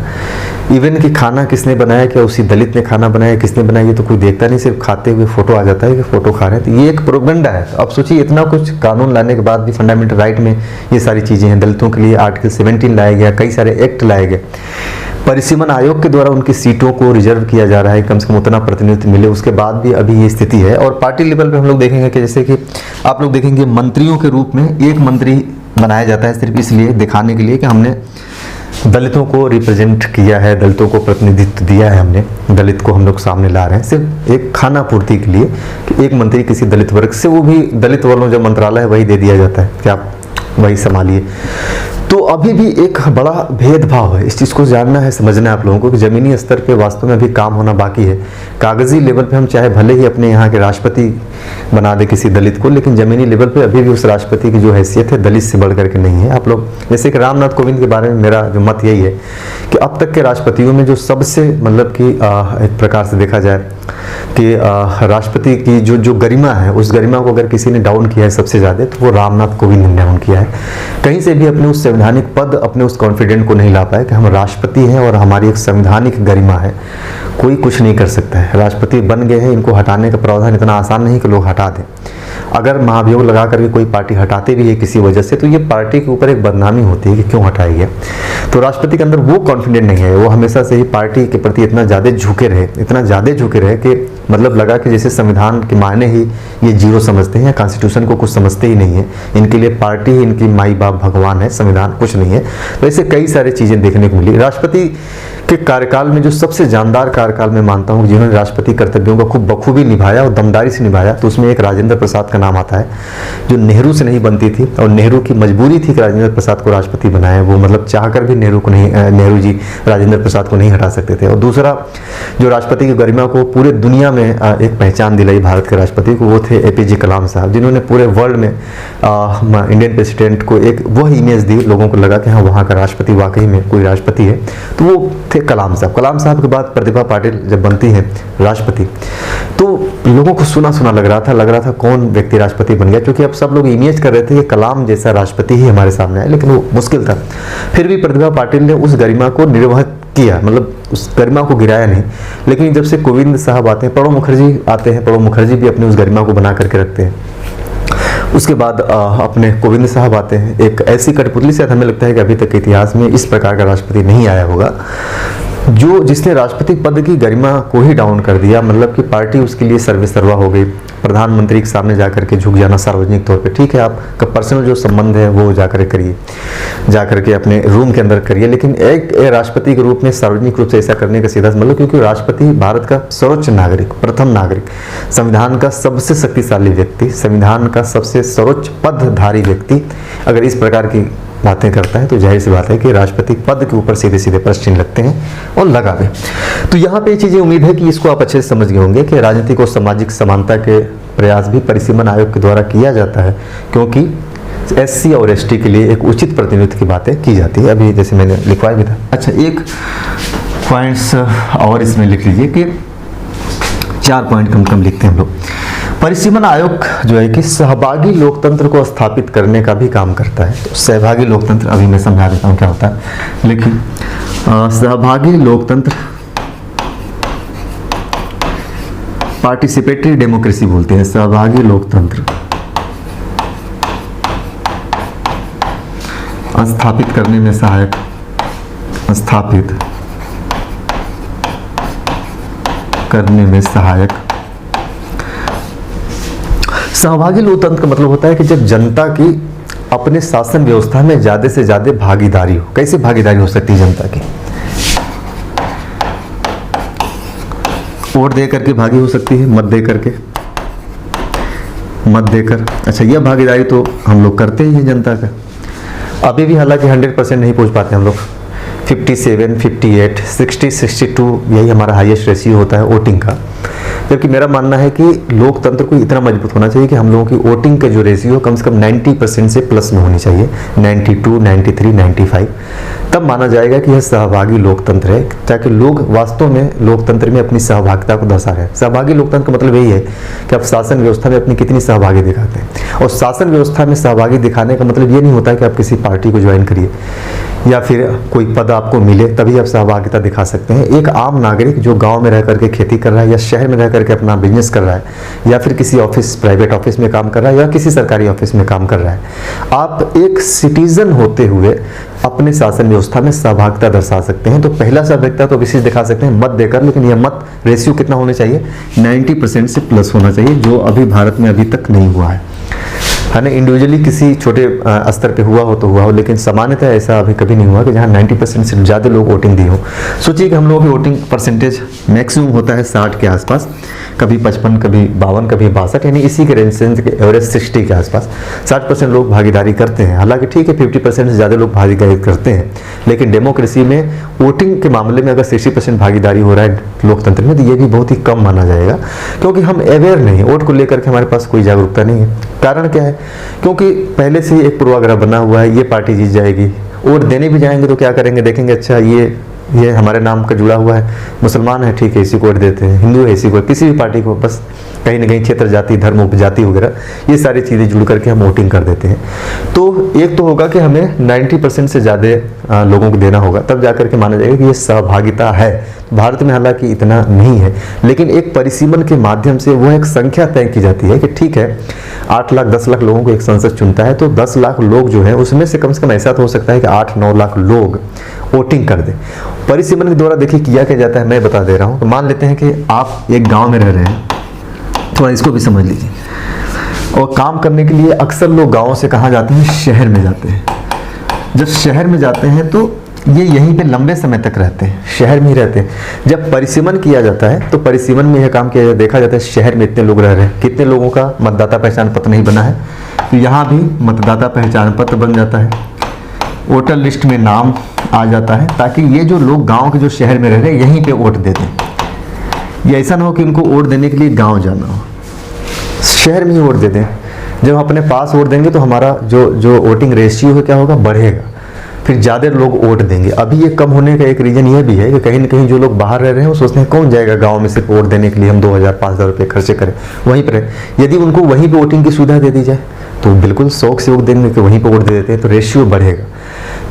इवन कि खाना किसने बनाया, क्या उसी दलित ने खाना बनाया, किसने बनाया, ये तो कोई देखता नहीं, सिर्फ खाते हुए फोटो आ जाता है कि फोटो खा रहे हैं। तो ये एक प्रोपेगेंडा है। अब सोचिए इतना कुछ कानून लाने के बाद भी फंडामेंटल राइट में ये सारी चीज़ें हैं, दलितों के लिए आर्टिकल 17 लाया गया, कई सारे एक्ट लाए गए, परिसीमन आयोग के द्वारा उनकी सीटों को रिजर्व किया जा रहा है, कम से कम उतना प्रतिनिधित्व मिले, उसके बाद भी अभी ये स्थिति है। और पार्टी लेवल पे हम लोग देखेंगे कि जैसे कि आप लोग देखेंगे मंत्रियों के रूप में एक मंत्री बनाया जाता है सिर्फ इसलिए दिखाने के लिए कि हमने दलितों को रिप्रेजेंट किया है, दलितों को प्रतिनिधित्व दिया है, हमने दलित को हम लोग सामने ला रहे हैं, सिर्फ एक खाना पूर्ति के लिए कि एक मंत्री किसी दलित वर्ग से, वो भी दलित वालों जो मंत्रालय है वही दे दिया जाता है कि आप वही संभालिए। तो अभी भी एक बड़ा भेदभाव है, इस चीज़ को जानना है, समझना है आप लोगों को कि ज़मीनी स्तर पे वास्तव में अभी काम होना बाकी है। कागजी लेवल पे हम चाहे भले ही अपने यहाँ के राष्ट्रपति बना दे किसी दलित को, लेकिन ज़मीनी लेवल पे अभी भी उस राष्ट्रपति की जो हैसियत है दलित से बढ़ करके नहीं है। आप लोग जैसे कि रामनाथ कोविंद के बारे में मेरा जो मत यही है कि अब तक के राष्ट्रपतियों में जो सबसे मतलब कि एक प्रकार से देखा जाए कि राष्ट्रपति की जो गरिमा है, उस गरिमा को अगर किसी ने डाउन किया है सबसे ज़्यादा तो वो रामनाथ कोविंद ने डाउन किया है। कहीं से भी अपने उस संवैधानिक पद, अपने उस कॉन्फिडेंट को नहीं ला पाए कि हम राष्ट्रपति हैं और हमारी एक संवैधानिक गरिमा है, कोई कुछ नहीं कर सकता है। राष्ट्रपति बन गए हैं, इनको हटाने का प्रावधान इतना आसान नहीं कि लोग हटा दें। अगर महाभियोग लगा करके कोई पार्टी हटाते भी है किसी वजह से, तो ये पार्टी के ऊपर एक बदनामी होती है कि क्यों हटाई है। तो राष्ट्रपति के अंदर वो कॉन्फिडेंट नहीं है, वो हमेशा से ही पार्टी के प्रति इतना ज़्यादा झुके रहे, इतना ज़्यादा झुके रहे कि मतलब लगा कि जैसे संविधान के मायने ही ये जीरो समझते हैं या कॉन्स्टिट्यूशन को कुछ समझते ही नहीं है, इनके लिए पार्टी ही इनकी माई बाप भगवान है, संविधान कुछ नहीं है। तो ऐसे कई सारी चीज़ें देखने को मिली। राष्ट्रपति के कार्यकाल में जो सबसे जानदार कार्यकाल मैं मानता हूँ जिन्होंने राष्ट्रपति कर्तव्यों को खूब बखूबी निभाया और दमदारी से निभाया, तो उसमें एक राजेंद्र प्रसाद का नाम आता है, जो नेहरू से नहीं बनती थी और नेहरू की मजबूरी थी कि राजेंद्र प्रसाद को राष्ट्रपति बनाए। वो मतलब चाहकर भी नेहरू जी राजेंद्र प्रसाद को नहीं हटा सकते थे। और दूसरा जो राष्ट्रपति की गरिमा को पूरे दुनिया में एक पहचान दिलाई भारत के राष्ट्रपति को, वो थे APJ कलाम साहब, जिन्होंने पूरे वर्ल्ड में इंडियन प्रेसिडेंट को एक वह इमेज दी, लोगों को लगा कि हाँ वहाँ का राष्ट्रपति वाकई में कोई राष्ट्रपति है, तो वो थे कलाम साहब। कलाम साहब के बाद प्रतिभा पाटिल जब बनती हैं राष्ट्रपति, तो लोगों को सुना सुना लग रहा था कौन व्यक्ति राष्ट्रपति बन गया, क्योंकि अब सब लोग इमेज कर रहे थे कि कलाम जैसा राष्ट्रपति ही हमारे सामने आए, लेकिन वो मुश्किल था। फिर भी प्रतिभा पाटिल ने उस गरिमा को निर्वहित किया, मतलब उस गरिमा को गिराया नहीं। लेकिन जब से कोविंद साहब आते हैं, प्रणब मुखर्जी आते हैं, प्रणब मुखर्जी भी अपने उस गरिमा को बना करके रखते हैं। उसके बाद अपने कोविंद साहब आते हैं, एक ऐसी कठपुतली से हमें लगता है कि अभी तक के इतिहास में इस प्रकार का राष्ट्रपति नहीं आया होगा जिसने राष्ट्रपति पद की गरिमा को ही डाउन कर दिया। मतलब कि पार्टी उसके लिए सर्वेसर्वा हो गई। प्रधानमंत्री के सामने जाकर के झुक जाना सार्वजनिक तौर पे, ठीक है आपका पर्सनल जो संबंध है वो जाकर करिए, जाकर के अपने रूम के अंदर करिए, लेकिन एक राष्ट्रपति के रूप में सार्वजनिक रूप से ऐसा करने का सीधा मतलब, क्योंकि राष्ट्रपति भारत का सर्वोच्च नागरिक, प्रथम नागरिक, संविधान का सबसे शक्तिशाली व्यक्ति, संविधान का सबसे सर्वोच्च पदधारी व्यक्ति अगर इस प्रकार की बातें करता है तो जाहिर सी बात है कि राष्ट्रपति पद के ऊपर सीधे सीधे प्रश्न चिन्ह लगते हैं और लगा भी। तो यहाँ पे ये चीज़ें उम्मीद है कि इसको आप अच्छे से समझ गए होंगे कि राजनीतिक और सामाजिक समानता के प्रयास भी परिसीमन आयोग के द्वारा किया जाता है, क्योंकि SC और ST के लिए एक उचित प्रतिनिधित्व की बातें की जाती है। अभी जैसे मैंने लिखवाया भी था। अच्छा, एक पॉइंट्स और इसमें लिख लीजिए कि 4 पॉइंट कम कम लिखते हैं हम लोग। परिसीमन आयोग जो है कि सहभागी लोकतंत्र को स्थापित करने का भी काम करता है। तो सहभागी लोकतंत्र अभी मैं समझा देता हूँ क्या होता है। लेकिन सहभागी लोकतंत्र पार्टिसिपेटरी डेमोक्रेसी बोलते हैं। सहभागी लोकतंत्र स्थापित करने में सहायक, स्थापित करने में सहायक। सहभागी लोकतंत्र का मतलब होता है कि जब जनता की अपने शासन व्यवस्था में ज्यादा से ज्यादा भागीदारी हो। कैसे भागीदारी हो सकती है जनता की? वोट दे करके भागी हो सकती है, मत दे करके, मत देकर। अच्छा, यह भागीदारी तो हम लोग करते ही हैं जनता का। अभी भी हालांकि 100% नहीं पहुंच पाते हम लोग। 57, 58, 60, 62 यही हमारा हाईएस्ट रेशियो होता है वोटिंग का। जबकि मेरा मानना है कि लोकतंत्र को इतना मजबूत होना चाहिए कि हम लोगों की वोटिंग का जो रेशियो कम से कम 90% से प्लस में होनी चाहिए। 92, 93, 95, तब माना जाएगा कि यह सहभागी लोकतंत्र है, ताकि लोग वास्तव में लोकतंत्र में अपनी सहभागिता को दर्शा रहे हैं। सहभागी लोकतंत्र का मतलब यही है कि आप शासन व्यवस्था में अपनी कितनी सहभागी दिखाते हैं। और शासन व्यवस्था में सहभागी दिखाने का मतलब ये नहीं होता कि आप किसी पार्टी को ज्वाइन करिए या फिर कोई पद आपको मिले तभी आप सहभागिता दिखा सकते हैं। एक आम नागरिक जो गांव में रह करके खेती कर रहा है या शहर में रह करके अपना बिजनेस कर रहा है या फिर किसी ऑफिस, प्राइवेट ऑफिस में काम कर रहा है या किसी सरकारी ऑफिस में काम कर रहा है, आप एक सिटीजन होते हुए अपने शासन व्यवस्था में सहभागिता दर्शा सकते हैं। तो पहला सहभागिता तो विशेष दिखा सकते हैं मत देकर, लेकिन यह मत रेशियो कितना होना चाहिए? 90% से प्लस होना चाहिए, जो अभी भारत में अभी तक नहीं हुआ है ना। इंडिविजुअली किसी छोटे स्तर पे हुआ हो तो हुआ हो, लेकिन सामान्यतः ऐसा अभी कभी नहीं हुआ कि जहाँ 90% से ज़्यादा लोग वोटिंग दी हो। सोचिए कि हम लोगों की वोटिंग परसेंटेज मैक्सिमम होता है 60 के आसपास, कभी 55, कभी 52, कभी 62, यानी इसी के रेंज के एवरेज 60 के आसपास 60% लोग भागीदारी करते हैं। हालांकि ठीक है 50% से ज़्यादा लोग भागीदारी करते हैं, लेकिन डेमोक्रेसी में वोटिंग के मामले में अगर 60% भागीदारी हो रहा है लोकतंत्र में, तो ये भी बहुत ही कम माना जाएगा, क्योंकि हम अवेयर नहीं, वोट को लेकर के हमारे पास कोई जागरूकता नहीं है। कारण क्या है? क्योंकि पहले से ही एक पूर्वाग्रह बना हुआ है, ये पार्टी जीत जाएगी। वोट देने भी जाएंगे तो क्या करेंगे? देखेंगे अच्छा ये हमारे नाम का जुड़ा हुआ है, मुसलमान है, ठीक है इसी को वोट देते हैं, हिंदू है इसी को, किसी भी पार्टी को, बस कहीं ना कहीं क्षेत्र, जाति, धर्म, उपजाति वगैरह ये सारी चीज़ें जुड़ करके हम वोटिंग कर देते हैं। तो एक तो होगा कि हमें 90% से ज़्यादा लोगों को देना होगा, तब जाकर के माना जाएगा कि ये सहभागिता है। भारत में हालांकि इतना नहीं है, लेकिन एक परिसीमन के माध्यम से वो एक संख्या तय की जाती है कि ठीक है 8 लाख 10 लाख लोगों को एक संसद चुनता है, तो 10 लाख लोग जो है उसमें से कम ऐसा तो हो सकता है कि 8-9 लाख लोग वोटिंग कर दें। परिसीमन के द्वारा देखिए किया क्या जाता है, मैं बता दे रहा हूँ। तो मान लेते हैं कि आप एक गाँव में रह रहे हैं, थोड़ा इसको भी समझ लीजिए। और काम करने के लिए अक्सर लोग गाँव से कहाँ जाते हैं? शहर में जाते हैं। जब शहर में जाते हैं तो ये यहीं पे लंबे समय तक रहते हैं, शहर में ही रहते हैं। जब परिसीमन किया जाता है तो परिसीमन में यह काम किया जाता है, देखा जाता है शहर में इतने लोग रह रहे हैं, कितने लोगों का मतदाता पहचान पत्र नहीं बना है, तो यहाँ भी मतदाता पहचान पत्र बन जाता है, वोटर लिस्ट में नाम आ जाता है, ताकि ये जो लोग गाँव के जो शहर में रह रहे हैं यहीं पर वोट देते हैं। ये ऐसा ना हो कि उनको वोट देने के लिए गाँव जाना हो, शहर में ही वोट दे दें। जब अपने पास वोट देंगे तो हमारा जो वोटिंग रेशियो है क्या होगा? बढ़ेगा, फिर ज़्यादा लोग वोट देंगे। अभी ये कम होने का एक रीज़न ये भी है कि कहीं ना कहीं जो लोग बाहर रह रहे हैं वो सोचते हैं कौन जाएगा गांव में सिर्फ वोट देने के लिए, हम 2000-5000 रुपये खर्चे करें वहीं पर। यदि उनको वहीं पे वोटिंग की सुविधा दे दी जाए तो बिल्कुल शौक से वोट देंगे, कि वहीं पर वोट दे देते हैं तो रेशियो बढ़ेगा।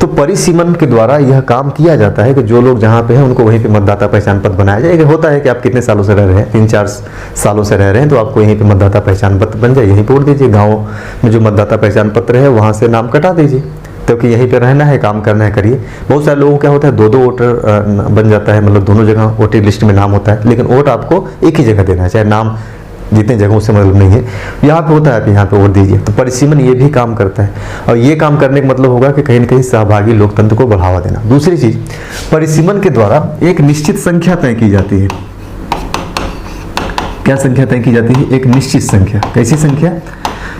तो परिसीमन के द्वारा यह काम किया जाता है कि जो लोग जहाँ पे हैं उनको वहीं पे मतदाता पहचान पत्र बनाया जाएगा। होता है कि आप कितने सालों से रह रहे हैं, 3-4 सालों से रह रहे हैं, तो आपको यहीं पे मतदाता पहचान पत्र बन जाए, यहीं पे वोट दीजिए। गाँव में जो मतदाता पहचान पत्र है वहाँ से नाम कटा दीजिए, क्योंकि यहीं पे रहना है, काम करना है, करिए। बहुत सारे लोगों को क्या होता है 2-2 वोटर बन जाता है, मतलब दोनों जगह वोटर लिस्ट में नाम होता है, लेकिन वोट आपको एक ही जगह देना है, चाहे नाम जितने जगहों से मतलब नहीं है, यहाँ पे होता है कि यहाँ पे वोट दीजिए। तो परिसीमन ये भी काम करता है, और ये काम करने का मतलब होगा कि कहीं ना कहीं सहभागी लोकतंत्र को बढ़ावा देना। दूसरी चीज, परिसीमन के द्वारा एक निश्चित संख्या तय की जाती है। क्या संख्या तय की जाती है? एक निश्चित संख्या। कैसी संख्या?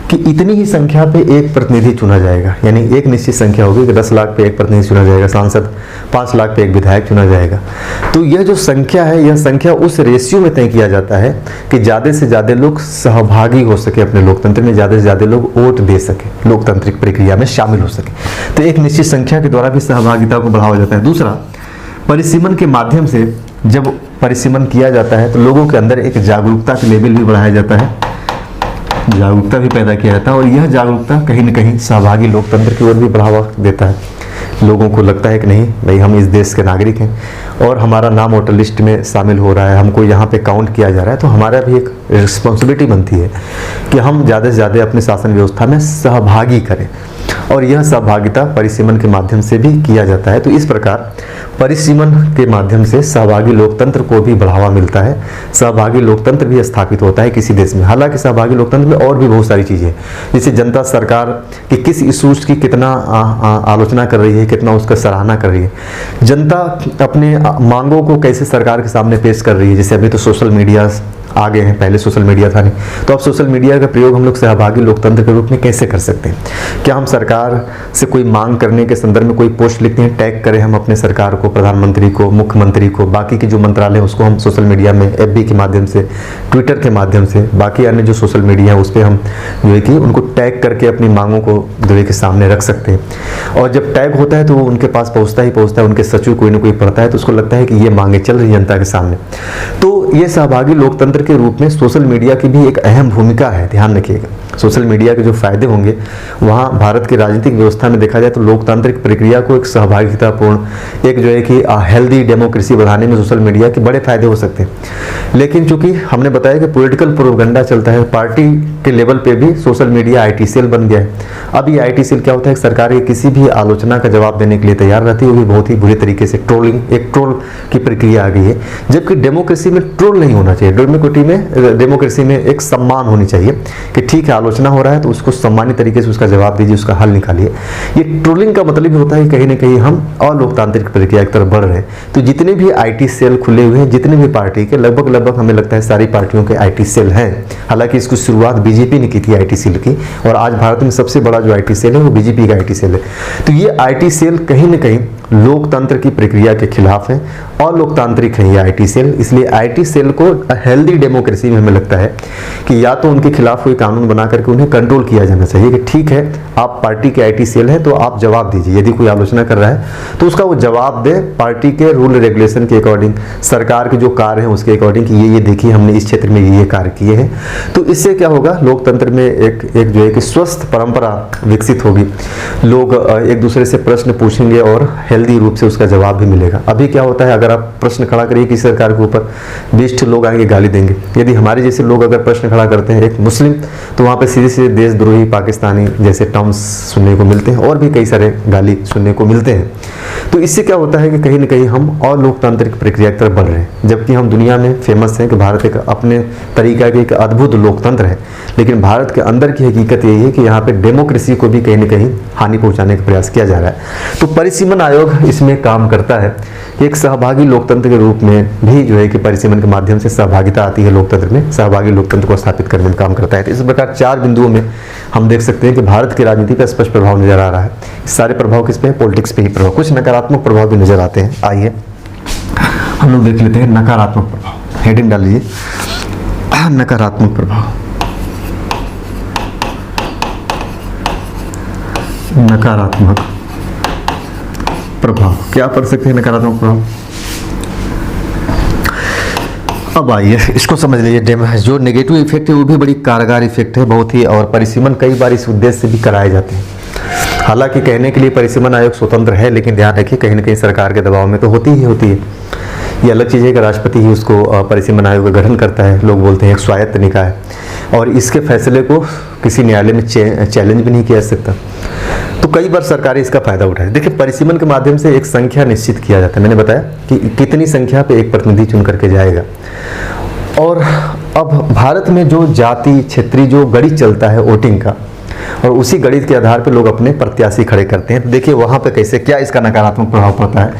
कि इतनी ही संख्या पे एक प्रतिनिधि चुना जाएगा, यानी एक निश्चित संख्या होगी कि 10 लाख पे एक प्रतिनिधि चुना जाएगा, सांसद 5 लाख पे एक विधायक चुना जाएगा। तो यह जो संख्या है, यह संख्या उस रेशियो में तय किया जाता है कि ज़्यादा से ज़्यादा लोग सहभागी हो सके अपने लोकतंत्र में, ज़्यादा से ज़्यादा लोग वोट दे सके, लोकतांत्रिक प्रक्रिया में शामिल हो सके। तो एक निश्चित संख्या के द्वारा भी सहभागिता को बढ़ावा जाता है। दूसरा, परिसीमन के माध्यम से जब परिसीमन किया जाता है तो लोगों के अंदर एक जागरूकता का लेवल भी बढ़ाया जाता है, जागरूकता भी पैदा किया जाता है, और यह जागरूकता कहीं न कहीं सहभागी लोकतंत्र की ओर भी बढ़ावा देता है। लोगों को लगता है कि नहीं भाई, हम इस देश के नागरिक हैं और हमारा नाम वोटर लिस्ट में शामिल हो रहा है, हमको यहाँ पे काउंट किया जा रहा है, तो हमारा भी एक रिस्पॉन्सिबिलिटी बनती है कि हम ज़्यादा से ज़्यादा अपने शासन व्यवस्था में सहभागी करें, और यह सहभागिता परिसीमन के माध्यम से भी किया जाता है। तो इस प्रकार परिसीमन के माध्यम से सहभागी लोकतंत्र को भी बढ़ावा मिलता है, सहभागी लोकतंत्र भी स्थापित होता है किसी देश में। हालांकि सहभागी लोकतंत्र में और भी बहुत सारी चीज़ें हैं, जैसे जनता सरकार की किस इशूज़ की कितना आलोचना कर रही है, कितना उसका सराहना कर रही है, जनता अपने मांगों को कैसे सरकार के सामने पेश कर रही है। जैसे अभी तो सोशल मीडिया आ गए हैं, पहले सोशल मीडिया था नहीं, तो अब सोशल मीडिया का प्रयोग हम लोग सहभागी लोकतंत्र के रूप में कैसे कर सकते हैं। क्या हम सरकार से कोई मांग करने के संदर्भ में कोई पोस्ट लिखते हैं, टैग करें हम अपने सरकार को, प्रधानमंत्री को, मुख्यमंत्री को, बाकी के जो मंत्रालय हैं उसको हम सोशल मीडिया में एफबी के माध्यम से, ट्विटर के माध्यम से, बाकी अन्य जो सोशल मीडिया है उस पर हम जो है कि उनको टैग करके अपनी मांगों को जो है कि सामने रख सकते हैं। और जब टैग होता है तो वो उनके पास पहुँचता ही पहुँचता है, उनके सचिव कोई ना कोई पढ़ता है तो उसको लगता है कि ये मांगे चल रही जनता के सामने। तो ये सहभागी लोकतंत्र के रूप में सोशल मीडिया की भी एक अहम भूमिका है। ध्यान रखिएगा, सोशल मीडिया के जो फायदे होंगे, वहाँ भारत की राजनीतिक व्यवस्था में देखा जाए तो लोकतांत्रिक प्रक्रिया को एक सहभागितापूर्ण, एक जो है कि हेल्दी डेमोक्रेसी बढ़ाने में सोशल मीडिया के बड़े फायदे हो सकते हैं। लेकिन चूंकि हमने बताया कि पॉलिटिकल प्रोपेगेंडा चलता है, पार्टी के लेवल पे भी सोशल मीडिया IT सेल बन गया है। अब ये IT सेल क्या होता है, सरकार की किसी भी आलोचना का जवाब देने के लिए तैयार रहती है, वो भी बहुत ही बुरी तरीके से। ट्रोलिंग, एक ट्रोल की प्रक्रिया आ गई है, जबकि डेमोक्रेसी में ट्रोल नहीं होना चाहिए। डेमोक्रेसी में एक सम्मान होनी चाहिए कि ठीक है, आलोचना हो रहा है तो उसको सम्मानित तरीके से उसका जवाब दीजिए, उसका हल निकालिए। ये ट्रोलिंग का मतलब ही होता है कि कहीं ना कहीं हम अलोकतांत्रिक प्रक्रिया की तरफ बढ़ रहे हैं। तो जितने भी IT सेल खुले हुए हैं, जितने भी पार्टी के, लगभग हमें लगता है सारी पार्टियों के IT सेल हैं। हालांकि इसकी शुरुआत बीजेपी ने की थी IT सेल की, और आज भारत में सबसे बड़ा जो IT सेल है वो बीजेपी का IT सेल है। तो ये IT सेल कहीं ना कहीं लोकतंत्र की प्रक्रिया के खिलाफ है, अलोकतांत्रिक है ये IT सेल। इसलिए IT सेल को हेल्दी डेमोक्रेसी में हमें लगता है कि या तो उनके खिलाफ कोई कानून बना करके उन्हें कंट्रोल किया जाना चाहिए कि ठीक है, आप पार्टी के IT सेल हैं तो आप जवाब दीजिए, यदि कोई आलोचना कर रहा है तो उसका वो जवाब दे पार्टी के रूल रेगुलेशन के अकॉर्डिंग, सरकार के जो कार्य हैं उसके अकॉर्डिंग कि ये देखिए हमने इस क्षेत्र में ये कार्य किए हैं। तो इससे क्या होगा, लोकतंत्र में एक जो है कि स्वस्थ परंपरा विकसित होगी। लोग एक दूसरे से प्रश्न पूछेंगे और हेल्दी रूप से उसका जवाब भी मिलेगा। अभी क्या होता है, अगर आप प्रश्न खड़ा करिए किसी सरकार के ऊपर, 20 लोग आएंगे गाली देंगे। यदि हमारे जैसे लोग अगर प्रश्न खड़ा करते हैं एक मुस्लिम, तो वहाँ पे सीधे सीधे देशद्रोही, पाकिस्तानी जैसे टर्म्स सुनने को मिलते हैं, और भी कई सारे गाली सुनने को मिलते हैं। तो इससे क्या होता है कि कहीं ना कहीं हम और लोकतांत्रिक प्रक्रिया की तरफ बढ़ रहे हैं, जबकि हम दुनिया में फेमस हैं कि भारत एक अपने तरीका के एक अद्भुत लोकतंत्र है। लेकिन भारत के अंदर की हकीकत यही है कि यहाँ पे डेमोक्रेसी को भी कहीं ना कहीं हानि पहुँचाने का प्रयास किया जा रहा है। तो परिसीमन आयोग इसमें काम करता है, एक सहभागी लोकतंत्र के रूप में भी जो है कि परिसीमन के माध्यम से सहभागिता आती है लोकतंत्र में, सहभागी लोकतंत्र को स्थापित करने में काम करता है। तो इस प्रकार 4 बिंदुओं में हम देख सकते हैं कि भारत की राजनीति पर स्पष्ट प्रभाव नजर आ रहा है। सारे प्रभाव किस पे है, पॉलिटिक्स पे ही प्रभाव। कुछ नकारात्मक प्रभाव भी नजर आते हैं, आइए हम लोग देख लेते हैं नकारात्मक प्रभाव। हेडिंग डाल लीजिए, नकारात्मक प्रभाव। नकारात्मक प्रभाव क्या पढ़ सकते हैं, नकारात्मक प्रभाव। अब आइए इसको समझ लीजिए। जो नेगेटिव इफेक्ट है वो भी बड़ी कारगर इफेक्ट है बहुत ही, और परिसीमन कई बार इस उद्देश्य से भी कराए जाते हैं। हालांकि कहने के लिए परिसीमन आयोग स्वतंत्र है, लेकिन ध्यान रखिए कहीं ना कहीं सरकार के दबाव में तो होती ही होती है। ये अलग चीज़ है कि राष्ट्रपति ही उसको परिसीमन आयोग का गठन करता है। लोग बोलते हैं एक स्वायत्त निकाय है, और इसके फैसले को किसी न्यायालय में चैलेंज भी नहीं किया जा सकता। तो कई बार सरकारें इसका फायदा उठाए। देखिए, परिसीमन के माध्यम से एक संख्या निश्चित किया जाता है। मैंने बताया कि कितनी संख्या पे एक प्रतिनिधि चुन करके जाएगा। और अब भारत में जो जाति क्षेत्रीय जो गणित चलता है वोटिंग का, और उसी गणित के आधार पे लोग अपने प्रत्याशी खड़े करते हैं। तो देखिए वहां पे कैसे क्या इसका नकारात्मक प्रभाव पड़ता है,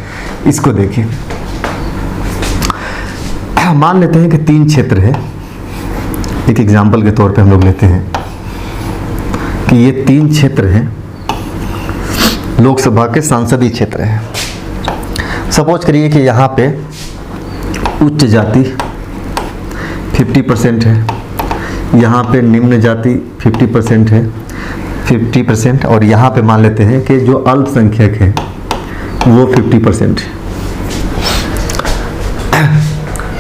इसको देखिए। मान लेते हैं कि 3 क्षेत्र है, एक एग्जाम्पल के तौर पे हम लोग लेते हैं। कि ये 3 क्षेत्र हैं, लोकसभा के सांसदीय क्षेत्र हैं। सपोज करिए कि यहाँ पे उच्च जाति 50% है, यहाँ पे निम्न जाति 50% है, 50%, और यहाँ पे मान लेते हैं कि जो अल्पसंख्यक हैं वो 50% है।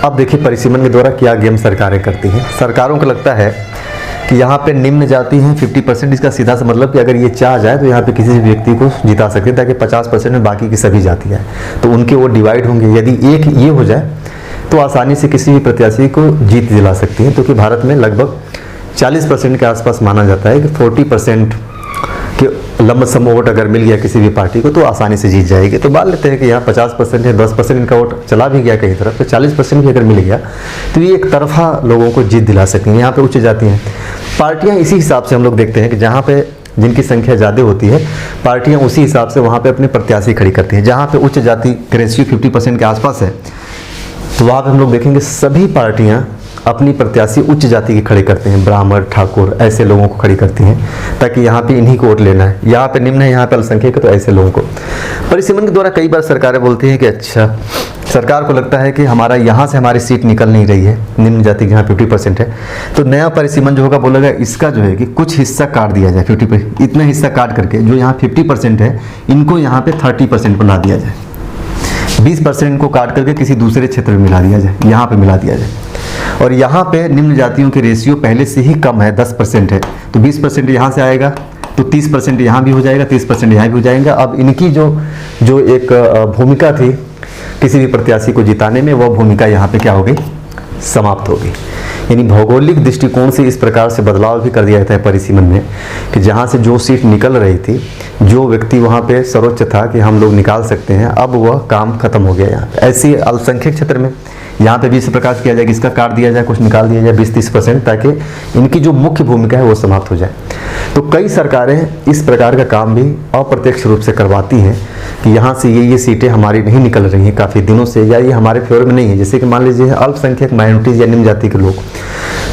अब देखिए परिसीमन के द्वारा क्या गेम सरकारें करती हैं। सरकारों को लगता है कि यहाँ पे निम्न जाति हैं 50%, इसका सीधा सा मतलब कि अगर ये चाह जाए तो यहाँ पे किसी भी व्यक्ति को जिता सकते हैं, ताकि 50% में बाकी की सभी जातियाँ हैं तो उनके वो डिवाइड होंगे। यदि एक ये हो जाए तो आसानी से किसी भी प्रत्याशी को जीत दिला सकती हैं, क्योंकि भारत में लगभग 40% के आसपास माना जाता है कि 40% के लमसम वोट अगर मिल गया किसी भी पार्टी को तो आसानी से जीत जाएगी। तो मान लेते हैं कि यहाँ 50% है, 10% इनका वोट चला भी गया कहीं तरफ, तो 40% भी अगर मिल गया तो ये एक तरफा लोगों को जीत दिला सकेंगे। यहाँ पे उच्च जाति हैं, पार्टियाँ इसी हिसाब से हम लोग देखते हैं कि जहाँ पे जिनकी संख्या ज़्यादा होती है पार्टियाँ उसी हिसाब से वहाँ पे अपने प्रत्याशी खड़ी करती हैं। जहाँ पे उच्च जाति रेशियो 50% के आसपास है तो वहाँ पे हम लोग देखेंगे सभी पार्टियाँ अपनी प्रत्याशी उच्च जाति के खड़े करते हैं, ब्राह्मण, ठाकुर, ऐसे लोगों को खड़ी करती हैं, ताकि यहाँ पे इन्हीं को वोट लेना है। यहाँ पे निम्न है, यहाँ पे अल्पसंख्यक है, तो ऐसे लोगों को परिसीमन के द्वारा कई बार सरकारें बोलती हैं कि अच्छा, सरकार को लगता है कि हमारा यहाँ से हमारी सीट निकल नहीं रही है, निम्न जाति की यहाँ 50% है, तो नया परिसीमन जो होगा बोलेगा इसका जो है कि कुछ हिस्सा काट दिया जाए, 50%, इतना हिस्सा काट करके जो यहाँ 50% है इनको यहाँ पे 30% बना दिया जाए, 20% को काट करके किसी दूसरे क्षेत्र में मिला दिया जाए, यहाँ पे मिला दिया जाए। और यहाँ पे निम्न जातियों के रेशियो पहले से ही कम है, 10% है, तो 20% यहाँ से आएगा तो 30% यहाँ भी हो जाएगा, 30% यहाँ भी हो जाएगा। अब इनकी जो एक भूमिका थी किसी भी प्रत्याशी को जिताने में, वह भूमिका यहाँ पे क्या हो गई, समाप्त हो गई। यानी भौगोलिक दृष्टिकोण से इस प्रकार से बदलाव भी कर दिया जाता है परिसीमन में कि जहाँ से जो सीट निकल रही थी, जो व्यक्ति वहाँ पे सर्वोच्च था कि हम लोग निकाल सकते हैं, अब वह काम खत्म हो गया यहाँ पे। ऐसी अल्पसंख्यक क्षेत्र में यहाँ पे भी इस प्रकार किया जाए कि इसका काट दिया जाए, कुछ निकाल दिया जाए 20-30%, ताकि इनकी जो मुख्य भूमिका है वो समाप्त हो जाए। तो कई सरकारें इस प्रकार का काम भी अप्रत्यक्ष रूप से करवाती हैं कि यहाँ से ये सीटें हमारी नहीं निकल रही हैं काफ़ी दिनों से, या ये हमारे फेवर में नहीं है, जैसे कि मान लीजिए अल्पसंख्यक, माइनॉरिटीज या निम्न जाति के लोग,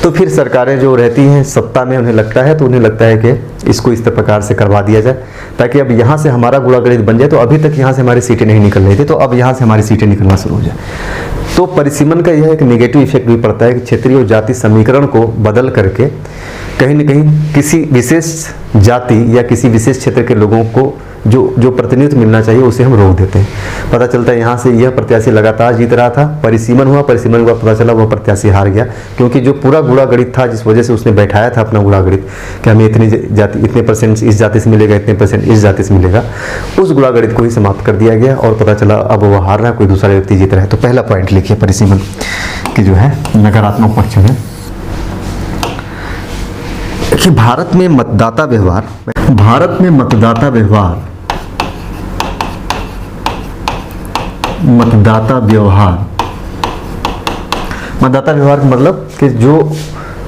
तो फिर सरकारें जो रहती हैं सत्ता में, उन्हें लगता है कि इसको इस प्रकार से करवा दिया जाए ताकि अब यहाँ से हमारा गुणागणित बन जाए। तो अभी तक यहाँ से हमारी सीटें नहीं निकल रही थी, तो अब यहाँ से हमारी सीटें निकलना शुरू हो जाए। तो परिसीमन का यह एक नेगेटिव इफेक्ट भी पड़ता है कि क्षेत्रीय और जाति समीकरण को बदल करके कहीं न कहीं किसी विशेष जाति या किसी विशेष क्षेत्र के लोगों को जो प्रतिनिधित्व मिलना चाहिए उसे हम रोक देते हैं। पता चलता है यहाँ से यह प्रत्याशी लगातार जीत रहा था, परिसीमन हुआ, परिसीमन हुआ, पता चला वह प्रत्याशी हार गया, क्योंकि जो पूरा गुणागणित था जिस वजह से उसने बैठाया था अपना गुणागणित कि हमें इतनी जाति, इतने % इस जाति से मिलेगा, इतने % इस जाति से मिलेगा, उस गुणागणित को ही समाप्त कर दिया गया और पता चला अब वह हार रहा है, कोई दूसरा व्यक्ति जीत रहा है। तो पहला पॉइंट लिखिए परिसीमन की जो है नकारात्मक पक्ष में कि भारत में मतदाता व्यवहार, मतदाता व्यवहार का मतलब कि जो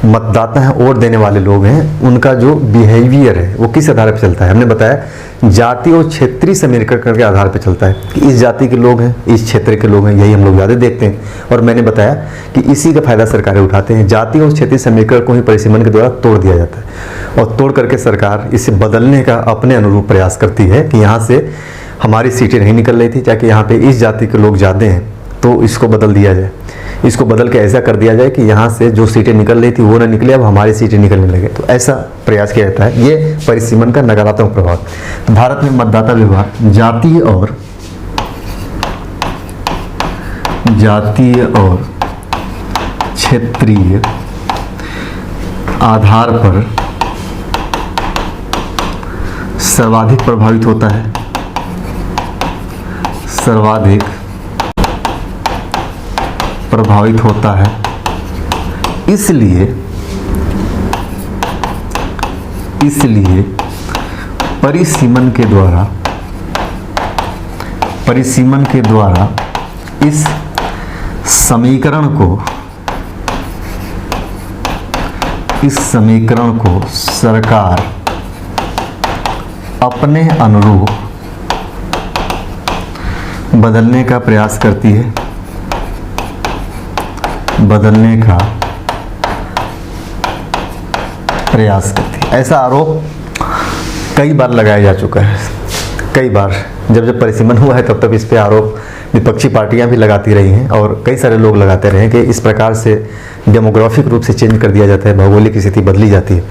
मतदाता हैं, वोट देने वाले लोग हैं, उनका जो बिहेवियर है वो किस आधार पर चलता है। हमने बताया जाति और क्षेत्रीय समीकरण के आधार पर चलता है कि इस जाति के लोग हैं, इस क्षेत्र के लोग हैं, यही हम लोग ज़्यादा देखते हैं। और मैंने बताया कि इसी का फायदा सरकारें उठाते हैं। जाति और क्षेत्रीय समीकरण को ही परिसीमन के द्वारा तोड़ दिया जाता है और तोड़ करके सरकार इसे बदलने का अपने अनुरूप प्रयास करती है कि यहाँ से हमारी सीटें नहीं निकल रही थी, चाहे यहाँ पे इस जाति के लोग ज़्यादा हैं तो इसको बदल दिया जाए, इसको बदल के ऐसा कर दिया जाए कि यहाँ से जो सीटें निकल रही थी वो ना निकले, अब हमारी सीटें निकलने लगे। तो ऐसा प्रयास किया जाता है। ये परिसीमन का नकारात्मक प्रभाव। तो भारत में मतदाता व्यवहार जातीय और क्षेत्रीय आधार पर सर्वाधिक प्रभावित होता है, इसलिए परिसीमन के द्वारा इस समीकरण को सरकार अपने अनुरूप बदलने का प्रयास करती है, ऐसा आरोप कई बार लगाया जा चुका है, कई बार जब परिसीमन हुआ है तब इस पे आरोप विपक्षी पार्टियां भी लगाती रही हैं और कई सारे लोग लगाते रहे हैं कि इस प्रकार से डेमोग्राफिक रूप से चेंज कर दिया जाता है, भौगोलिक स्थिति बदली जाती है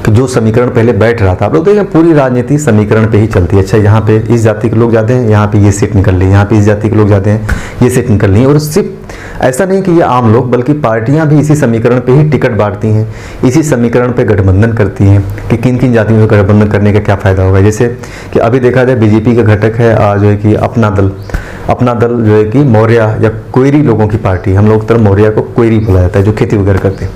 कि जो समीकरण पहले बैठ रहा था। आप लोग देखें पूरी राजनीति समीकरण पे ही चलती है। अच्छा, यहाँ पे इस जाति के लोग जाते हैं, यहाँ पे ये सीट निकल ली, यहाँ पे इस जाति के लोग जाते हैं, ये सीट निकल ली। और सिर्फ ऐसा नहीं कि ये आम लोग, बल्कि पार्टियां भी इसी समीकरण पे ही टिकट बांटती हैं, इसी समीकरण पे गठबंधन करती हैं कि किन किन जातियों से गठबंधन करने का क्या फायदा होगा। जैसे कि अभी देखा जाए बीजेपी का घटक है जो है कि अपना दल जो है कि मौर्य या कोयरी लोगों की पार्टी, हम लोग तरफ मौर्य को कोयरी बोला जाता है, जो खेती वगैरह करते हैं।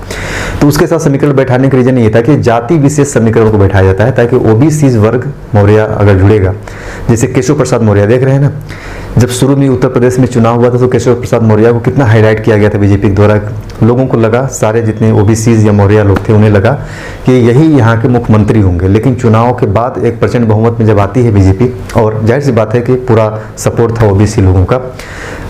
तो उसके साथ समीकरण बैठाने का रीजन ये था कि जाति विशेष समीकरण को बैठाया जाता है ताकि ओबीसी वर्ग मौर्य अगर जुड़ेगा, जैसे केशव प्रसाद मौर्य देख रहे हैं ना, जब शुरू में उत्तर प्रदेश में चुनाव हुआ था तो केशव प्रसाद मौर्य को कितना हाईलाइट किया गया था बीजेपी के द्वारा। लोगों को लगा, सारे जितने ओबीसी या मौर्य लोग थे उन्हें लगा कि यही यहाँ के मुख्यमंत्री होंगे। लेकिन चुनाव के बाद एक प्रचंड बहुमत में जब आती है बीजेपी, और जाहिर सी बात है कि पूरा सपोर्ट था ओबीसी लोगों का,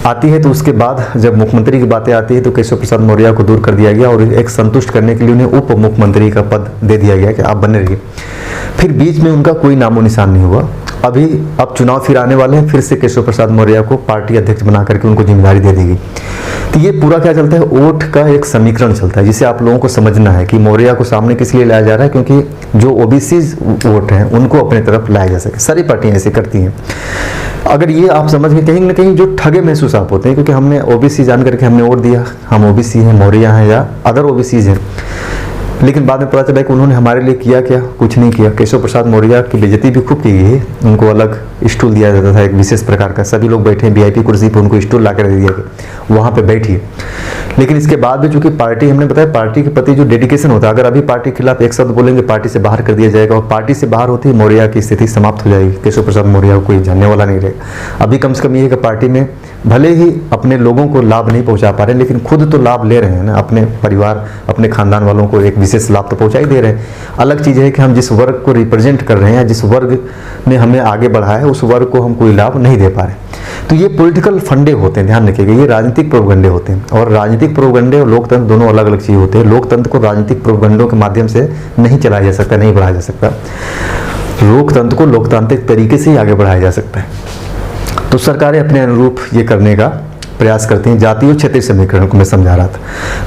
आती है तो उसके बाद जब मुख्यमंत्री की बातें आती है तो केशव प्रसाद मौर्य को दूर कर दिया गया और एक संतुष्ट करने के लिए उन्हें उप मुख्यमंत्री का पद दे दिया गया कि आप बने रहिए। फिर बीच में उनका कोई नामो निशान नहीं हुआ। अब चुनाव फिर आने वाले हैं, फिर से केशव प्रसाद मौर्य को पार्टी अध्यक्ष बना करके उनको जिम्मेदारी दे दी गई। तो ये पूरा क्या चलता है, वोट का एक समीकरण चलता है, जिसे आप लोगों को समझना है कि मौर्य को सामने किस लिए लाया जा रहा है, क्योंकि जो ओबीसी वोट हैं उनको अपने तरफ लाया जा सके। सारी पार्टियां ऐसे करती हैं। अगर ये आप समझ गए, कहीं ना कहीं जो ठगे महसूस आप होते हैं, क्योंकि हमने ओबीसी जान करके हमने वोट दिया, हम ओबीसी हैं, मौर्य हैं या अदर ओबीसीज हैं, लेकिन बाद में पता चला कि उन्होंने हमारे लिए किया क्या, कुछ नहीं किया। केशव प्रसाद मौर्य की बेइज्जती भी खूब की गई है। उनको अलग स्टूल दिया जाता था एक विशेष प्रकार का, सभी लोग बैठे वीआईपी कुर्सी पर, उनको स्टूल ला कर दे दिया गया, वहाँ पे बैठिए। लेकिन इसके बाद भी चूंकि पार्टी, हमने बताया पार्टी के प्रति जो डेडिकेशन होता है, अगर अभी पार्टी के खिलाफ एक शब्द बोलेंगे पार्टी से बाहर कर दिया जाएगा, और पार्टी से बाहर होती है मौर्य की स्थिति समाप्त हो जाएगी। केशव प्रसाद मौर्य को कोई जानने वाला नहीं रहेगा। अभी कम से कम ये है कि पार्टी में भले ही अपने लोगों को लाभ नहीं पहुंचा पा रहे, लेकिन खुद तो लाभ ले रहे हैं ना, अपने परिवार अपने खानदान वालों को एक विशेष लाभ तो पहुंचा ही दे रहे हैं। अलग चीज़ है कि हम जिस वर्ग को रिप्रेजेंट कर रहे हैं, जिस वर्ग ने हमें आगे बढ़ाया है, उस वर्ग को हम कोई लाभ नहीं दे पा रहे। तो ये पॉलिटिकल फंडे होते हैं, ध्यान रखिएगा, ये राजनीतिक प्रोपगंडे होते हैं। और राजनीतिक प्रोपगंडे और लोकतंत्र दोनों अलग अलग चीज़ होते हैं। लोकतंत्र को राजनीतिक प्रोपगंडों के माध्यम से नहीं चलाया जा सकता, नहीं बढ़ाया जा सकता। लोकतंत्र को लोकतांत्रिक तरीके से ही आगे बढ़ाया जा सकता है। तो सरकारें अपने अनुरूप ये करने का प्रयास करती हैं। जातीय और क्षेत्रीय समीकरण को मैं समझा रहा था,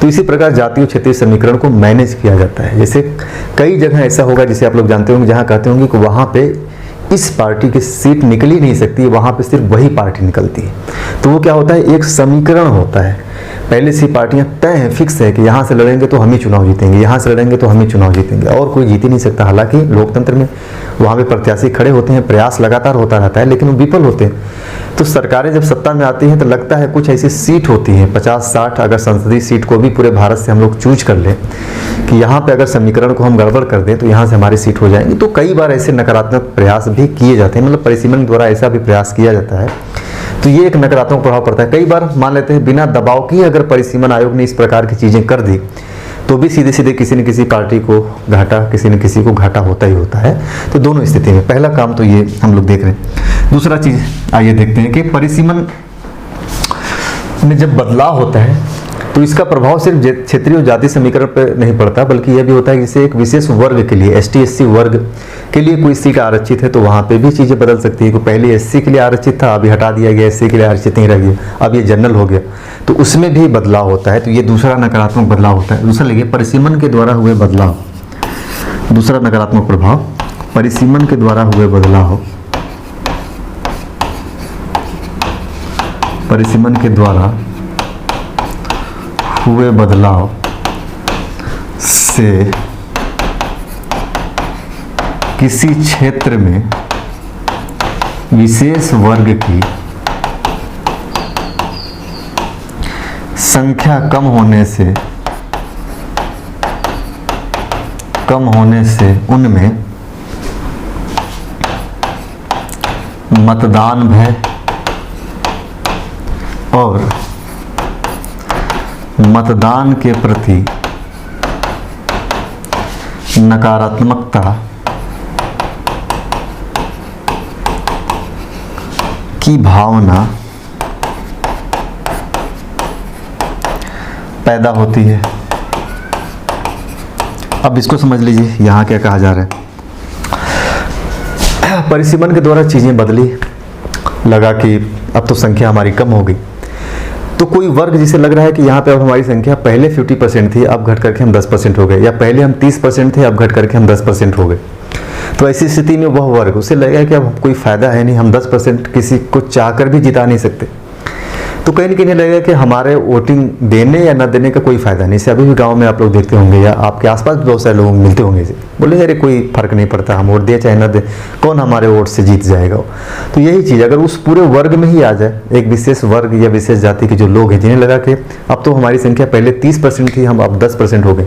तो इसी प्रकार जातीय और क्षेत्रीय समीकरण को मैनेज किया जाता है। जैसे कई जगह ऐसा होगा, जिसे आप लोग जानते होंगे, जहां कहते होंगे कि वहां पे इस पार्टी की सीट निकल ही नहीं सकती, वहां पे सिर्फ वही पार्टी निकलती है। तो वो क्या होता है, एक समीकरण होता है। पहले से पार्टियां तय है, फिक्स है कि यहाँ से लड़ेंगे तो हम ही चुनाव जीतेंगे, यहाँ से लड़ेंगे तो हम ही चुनाव जीतेंगे, और कोई जीत ही नहीं सकता। हालांकि लोकतंत्र में वहाँ पे प्रत्याशी खड़े होते हैं, प्रयास लगातार होता रहता है, लेकिन वो विफल होते हैं। तो सरकारें जब सत्ता में आती हैं तो लगता है कुछ ऐसी सीट होती हैं 50-60, अगर संसदीय सीट को भी पूरे भारत से हम लोग चूज कर लें कि यहाँ पे अगर समीकरण को हम गड़बड़ कर दें तो यहाँ से हमारी सीट हो जाएंगी। तो कई बार ऐसे नकारात्मक प्रयास भी किए जाते हैं, मतलब परिसीमन द्वारा ऐसा भी प्रयास किया जाता है। तो ये एक नकारात्मक प्रभाव पड़ता है। कई बार मान लेते हैं बिना दबाव की अगर परिसीमन आयोग ने इस प्रकार की चीजें कर दी तो भी सीधे सीधे किसी न किसी पार्टी को घाटा, किसी न किसी को घाटा होता ही होता है। तो दोनों स्थिति में पहला काम तो ये हम लोग देख रहे हैं। दूसरा चीज आइए देखते हैं कि परिसीमन में जब बदलाव होता है तो इसका प्रभाव सिर्फ क्षेत्रीय और जाति समीकरण पर नहीं पड़ता, बल्कि यह भी होता है कि जैसे एक विशेष वर्ग के लिए, ST/SC वर्ग के लिए कोई सीट आरक्षित है तो वहां पे भी चीजें बदल सकती है। कि पहले SC के लिए आरक्षित था, अभी हटा दिया गया, SC के लिए आरक्षित नहीं रह गया, अब ये जनरल हो गया, तो उसमें भी बदलाव होता है। तो ये दूसरा नकारात्मक बदलाव होता है। दूसरा देखिए, परिसीमन के द्वारा हुए बदलाव, दूसरा नकारात्मक प्रभाव, परिसीमन के द्वारा हुए बदलाव, परिसीमन के द्वारा हुए बदलाव से किसी क्षेत्र में विशेष वर्ग की संख्या कम होने से उनमें मतदान भय और मतदान के प्रति नकारात्मकता की भावना पैदा होती है। अब इसको समझ लीजिए, यहां क्या कहा जा रहा है। परिसीमन के द्वारा चीज़ें बदली, लगा कि अब तो संख्या हमारी कम हो गई। तो कोई वर्ग जिसे लग रहा है कि यहाँ पे अब हमारी संख्या पहले 50% थी, अब घट करके हम 10% हो गए, या पहले हम 30% थे, अब घट करके हम 10% हो गए। तो ऐसी स्थिति में वह वर्ग, उसे लगेगा कि अब कोई फायदा है नहीं, हम 10% किसी को चाहकर भी जिता नहीं सकते। तो कहीं ना कहीं लगेगा कि हमारे वोटिंग देने या न देने का कोई फायदा नहीं। इसे अभी भी गांव में आप लोग देखते होंगे या आपके आसपास बहुत सारे लोग मिलते होंगे, इसे बोले अरे कोई फर्क नहीं पड़ता, हम वोट दे चाहे न दे, कौन हमारे वोट से जीत जाएगा। तो यही चीज़ अगर उस पूरे वर्ग में ही आ जाए, एक विशेष वर्ग या विशेष जाति के जो लोग हैं जिन्हें लगा कि अब तो हमारी संख्या पहले 30% थी, हम अब 10% हो गए,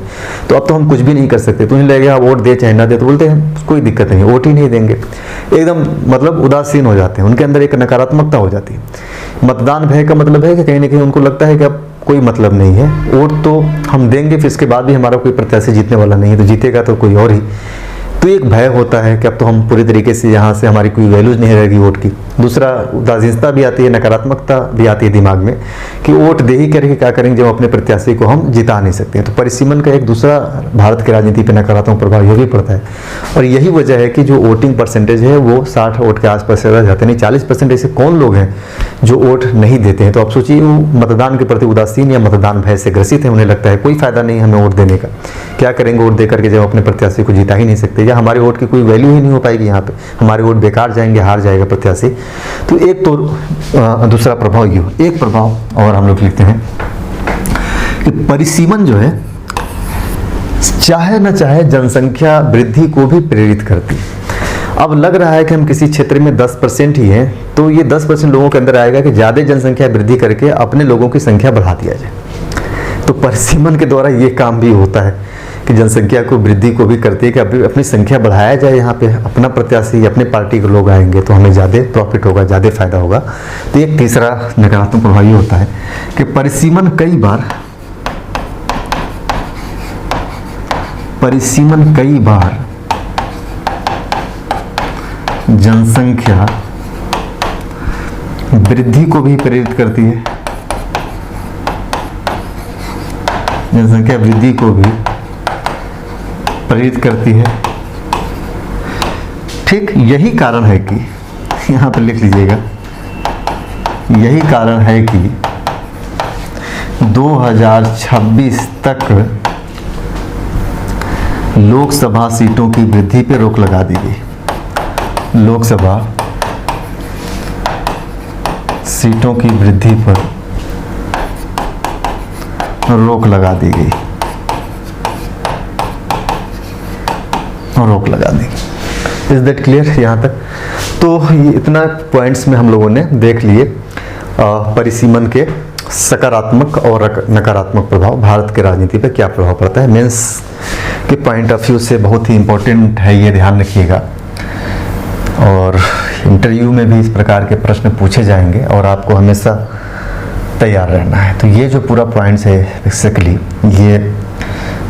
तो अब तो हम कुछ भी नहीं कर सकते, तो उन्हें लगेगा वोट दे चाहे ना दे, तो बोलते हैं कोई दिक्कत नहीं, वोट ही नहीं देंगे। एकदम मतलब उदासीन हो जाते हैं, उनके अंदर एक नकारात्मकता हो जाती है। मतदान भय का मतलब है कि कहीं ना कहीं उनको लगता है कि अब कोई मतलब नहीं है, वोट तो हम देंगे फिर इसके बाद भी हमारा कोई प्रत्याशी जीतने वाला नहीं है, तो जीतेगा तो कोई और ही। तो एक भय होता है कि अब तो हम पूरी तरीके से यहाँ से हमारी कोई वैल्यूज नहीं रहेगी वोट की। दूसरा उदासीनता भी आती है, नकारात्मकता भी आती है दिमाग में कि वोट दे ही करके क्या करेंगे जब अपने प्रत्याशी को हम जिता नहीं सकते। तो परिसीमन का एक दूसरा भारत की राजनीति पर नकारात्मक प्रभाव यह भी पड़ता है, और यही वजह है कि जो वोटिंग परसेंटेज है वो 60 वोट के आसपास रह जाते हैं। 40% ऐसे कौन लोग हैं जो वोट नहीं देते हैं। तो आप सोचिए वो मतदान के प्रति उदासीन या मतदान भय से ग्रसित है, उन्हें लगता है कोई फायदा नहीं हमें वोट देने का, क्या करेंगे वोट दे करके जब अपने प्रत्याशी को जिता ही नहीं सकते, या हमारे वोट की कोई वैल्यू ही नहीं हो पाएगी, यहाँ पे हमारे वोट बेकार जाएंगे, हार जाएगा प्रत्याशी। तो एक तो दूसरा प्रभाव ये हो। एक प्रभाव और हम लोग लिखते हैं कि परिसीमन जो है चाहे न चाहे जनसंख्या वृद्धि को भी प्रेरित करती है। अब लग रहा है कि हम किसी क्षेत्र में 10% ही हैं, तो ये 10% लोगों के अंदर आएगा कि ज़्यादा जनसंख्या वृद्धि करके अपने लोगों की संख्या बढ़ा दिया जाए। तो परिसीमन के द्वारा ये काम भी होता है कि जनसंख्या को वृद्धि को भी करती है कि अपनी संख्या बढ़ाया जाए, यहाँ पे अपना प्रत्याशी अपने पार्टी के लोग आएंगे तो हमें ज़्यादा प्रॉफिट होगा, ज़्यादा फायदा होगा। तो एक तीसरा नकारात्मक प्रभाव ये होता है कि परिसीमन कई बार जनसंख्या वृद्धि को भी प्रेरित करती है, जनसंख्या वृद्धि को भी प्रेरित करती है। ठीक यही कारण है कि यहाँ पर लिख लीजिएगा, यही कारण है कि 2026 तक लोकसभा सीटों की वृद्धि पर रोक लगा दी गई। लोकसभा सीटों की वृद्धि पर रोक लगा दी गई, रोक लगा दी। इज दैट क्लियर यहाँ तक? तो ये इतना पॉइंट्स में हम लोगों ने देख लिए परिसीमन के सकारात्मक और नकारात्मक प्रभाव, भारत के राजनीति पे क्या प्रभाव पड़ता है। मेंस के पॉइंट ऑफ व्यू से बहुत ही इम्पोर्टेंट है, ये ध्यान रखिएगा। और इंटरव्यू में भी इस प्रकार के प्रश्न पूछे जाएंगे और आपको हमेशा तैयार रहना है। तो ये जो पूरा पॉइंट्स है बेसिकली ये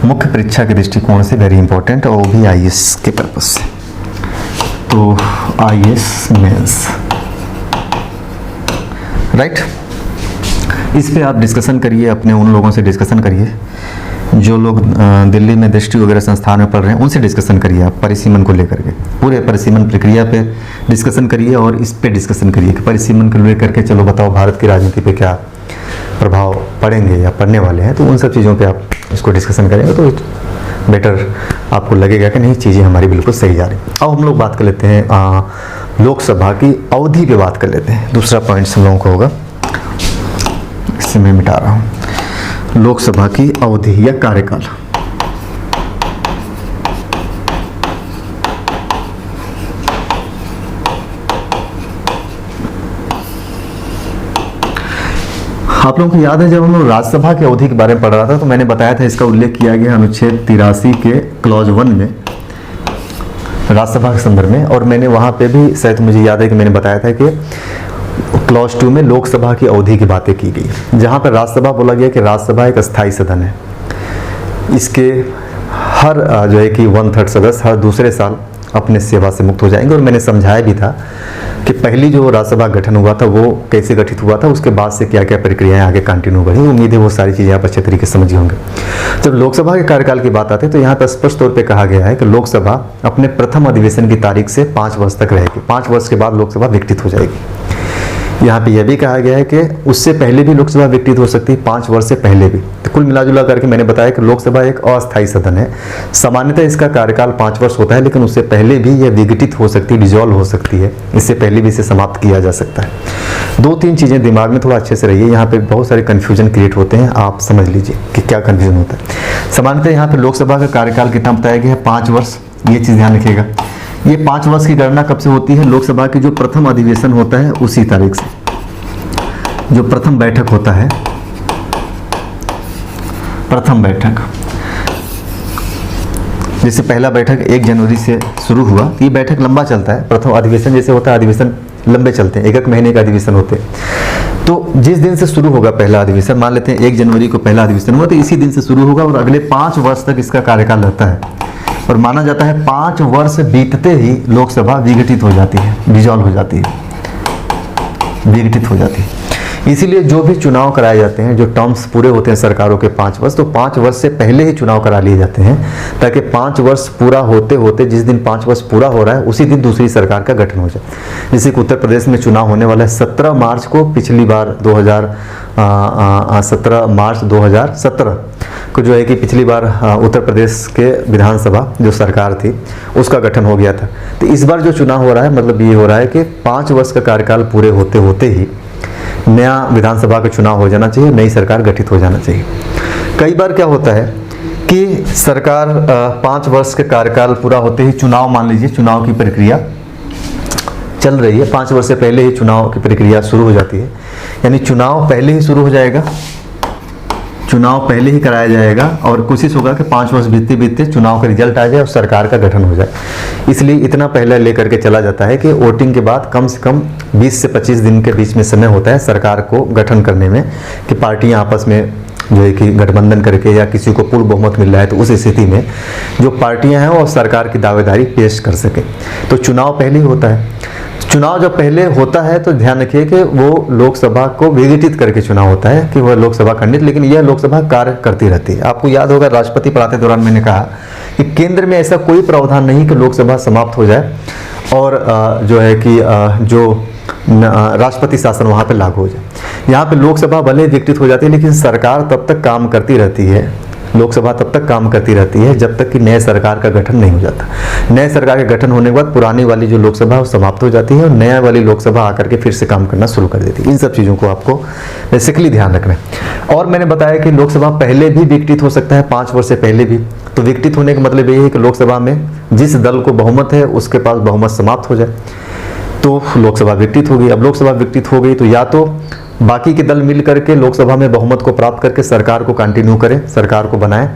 मुख्य परीक्षा के दृष्टिकोण से वेरी इंपॉर्टेंट, और वो भी आईएएस के पर्पज से। तो आईएएस मेंस, राइट, इस पे आप डिस्कशन करिए, अपने उन लोगों से डिस्कशन करिए जो लोग दिल्ली में दृष्टि वगैरह संस्थान में पढ़ रहे हैं, उनसे डिस्कशन करिए आप परिसीमन को लेकर के, पूरे परिसीमन प्रक्रिया पे डिस्कशन करिए और इस पे डिस्कशन करिए कि परिसीमन को लेकर के चलो बताओ भारत की राजनीति पे क्या प्रभाव पड़ेंगे या पड़ने वाले हैं। तो उन सब चीज़ों पे आप इसको डिस्कशन करेंगे तो बेटर आपको लगेगा कि नहीं चीज़ें हमारी बिल्कुल सही जा रही। अब हम लोग बात कर लेते हैं लोकसभा की अवधि पे बात कर लेते हैं। दूसरा पॉइंट हम लोगों का होगा, इससे मैं मिटा रहा हूँ, लोकसभा की अवधि या कार्यकाल। आप लोगों को याद है जब हम लोग राज्यसभा की अवधि के बारे में पढ़ रहा था तो मैंने बताया था, इसका उल्लेख किया गया अनुच्छेद 83 के क्लॉज 1 में राज्यसभा के संदर्भ में, और मैंने वहां पे भी शायद मुझे याद है कि मैंने बताया था कि क्लॉज 2 में लोकसभा की अवधि की बातें की गई, जहां पर राज्यसभा बोला गया कि राज्यसभा एक अस्थायी सदन है, इसके हर जो है कि 1/3 सदस्य हर दूसरे साल अपने सेवा से मुक्त हो जाएंगे। और मैंने समझाया भी था कि पहली जो राज्यसभा गठन हुआ था वो कैसे गठित हुआ था, उसके बाद से क्या क्या प्रक्रियाएं आगे कंटिन्यू बढ़ी। उम्मीद है वो सारी चीज़ें आप अच्छे तरीके से समझे होंगे। जब लोकसभा के कार्यकाल की बात आती है तो यहाँ पर स्पष्ट तौर पर कहा गया है कि लोकसभा अपने प्रथम अधिवेशन की तारीख से 5 वर्ष तक रहेगी। 5 वर्ष के बाद लोकसभा विघटित हो जाएगी। यहाँ पे यह भी कहा गया है कि उससे पहले भी लोकसभा विघटित हो सकती है, 5 वर्ष से पहले भी। तो कुल मिलाजुला करके मैंने बताया कि लोकसभा एक अस्थायी सदन है। सामान्यतः इसका कार्यकाल 5 वर्ष होता है, लेकिन उससे पहले भी यह विघटित हो सकती है, डिजॉल्व हो सकती है। इससे पहले भी इसे समाप्त किया जा सकता है। 2-3 चीज़ें दिमाग में थोड़ा अच्छे से रहिए, यहाँ पे बहुत सारे कन्फ्यूजन क्रिएट होते हैं, आप समझ लीजिए कि क्या कन्फ्यूजन होता है। सामान्यतः यहाँ पे लोकसभा का कार्यकाल कितना बताया गया है, 5 वर्ष। ये चीज़ ध्यान रखिएगा। ये 5 वर्ष की गणना कब से होती है, लोकसभा की जो प्रथम अधिवेशन होता है उसी तारीख से। जो प्रथम बैठक होता है, प्रथम बैठक, जैसे पहला बैठक 1 जनवरी से शुरू हुआ, ये बैठक लंबा चलता है। प्रथम अधिवेशन जैसे होता है, अधिवेशन लंबे चलते हैं, 1 महीने का अधिवेशन होते हैं। तो जिस दिन से शुरू होगा पहला अधिवेशन, मान लेते हैं 1 जनवरी को पहला अधिवेशन हुआ, तो इसी दिन से शुरू होगा और अगले 5 वर्ष तक इसका कार्यकाल रहता है। और माना जाता है 5 वर्ष बीतते ही लोकसभा विघटित हो जाती है, डिजॉल्व हो जाती है, विघटित हो जाती है। इसीलिए जो भी चुनाव कराए जाते हैं, जो टर्म्स पूरे होते हैं सरकारों के 5 वर्ष, तो 5 वर्ष से पहले ही चुनाव करा लिए जाते हैं, ताकि 5 वर्ष पूरा होते होते, जिस दिन 5 वर्ष पूरा हो रहा है उसी दिन दूसरी सरकार का गठन हो जाए। जैसे कि उत्तर प्रदेश में चुनाव होने वाला है 17 मार्च को, पिछली बार 17 मार्च 2017 को जो है कि पिछली बार उत्तर प्रदेश के विधानसभा जो सरकार थी उसका गठन हो गया था। तो इस बार जो चुनाव हो रहा है, मतलब ये हो रहा है कि 5 वर्ष का कार्यकाल पूरे होते होते ही नया विधानसभा का चुनाव हो जाना चाहिए, नई सरकार गठित हो जाना चाहिए। कई बार क्या होता है कि सरकार 5 वर्ष के कार्यकाल पूरा होते ही चुनाव, मान लीजिए चुनाव की प्रक्रिया चल रही है, 5 वर्ष से पहले ही चुनाव की प्रक्रिया शुरू हो जाती है, यानी चुनाव पहले ही शुरू हो जाएगा, चुनाव पहले ही कराया जाएगा और कोशिश होगा कि 5 वर्ष बीतते बीतते चुनाव का रिजल्ट आ जाए और सरकार का गठन हो जाए। इसलिए इतना पहले लेकर के चला जाता है कि वोटिंग के बाद कम से कम 20 से 25 दिन के बीच में समय होता है सरकार को गठन करने में, कि पार्टियां आपस में जो है कि गठबंधन करके या किसी को पूर्ण बहुमत मिल रहा है तो उस स्थिति में जो पार्टियां हैं वो सरकार की दावेदारी पेश कर सके। तो चुनाव पहले ही होता है। चुनाव जब पहले होता है तो ध्यान रखिए कि वो लोकसभा को विघटित करके चुनाव होता है, कि वह लोकसभा खंडित, लेकिन यह लोकसभा कार्य करती रहती है। आपको याद होगा राष्ट्रपति पढ़ाते दौरान मैंने कहा कि केंद्र में ऐसा कोई प्रावधान नहीं कि लोकसभा समाप्त हो जाए और जो है कि जो राष्ट्रपति शासन वहाँ पे लागू हो जाए। यहाँ पे लोकसभा भले विघटित हो जाती है, लेकिन सरकार तब तक काम करती रहती है, लोकसभा तब तक काम करती रहती है जब तक कि नए सरकार का गठन नहीं हो जाता। नए सरकार का गठन होने के बाद पुरानी वाली जो लोकसभा है वो समाप्त हो जाती है और नया वाली लोकसभा आकर के फिर से काम करना शुरू कर देती है। इन सब चीज़ों को आपको बेसिकली ध्यान रखना है। और मैंने बताया कि लोकसभा पहले भी विघटित हो सकता है, 5 वर्ष से पहले भी। तो विघटित होने का मतलब ये है कि लोकसभा में जिस दल को बहुमत है उसके पास बहुमत समाप्त हो जाए तो लोकसभा विघटित हो गई। अब लोकसभा विघटित हो गई तो या तो बाकी के दल मिल करके लोकसभा में बहुमत को प्राप्त करके सरकार को कंटिन्यू करें, सरकार को बनाएं,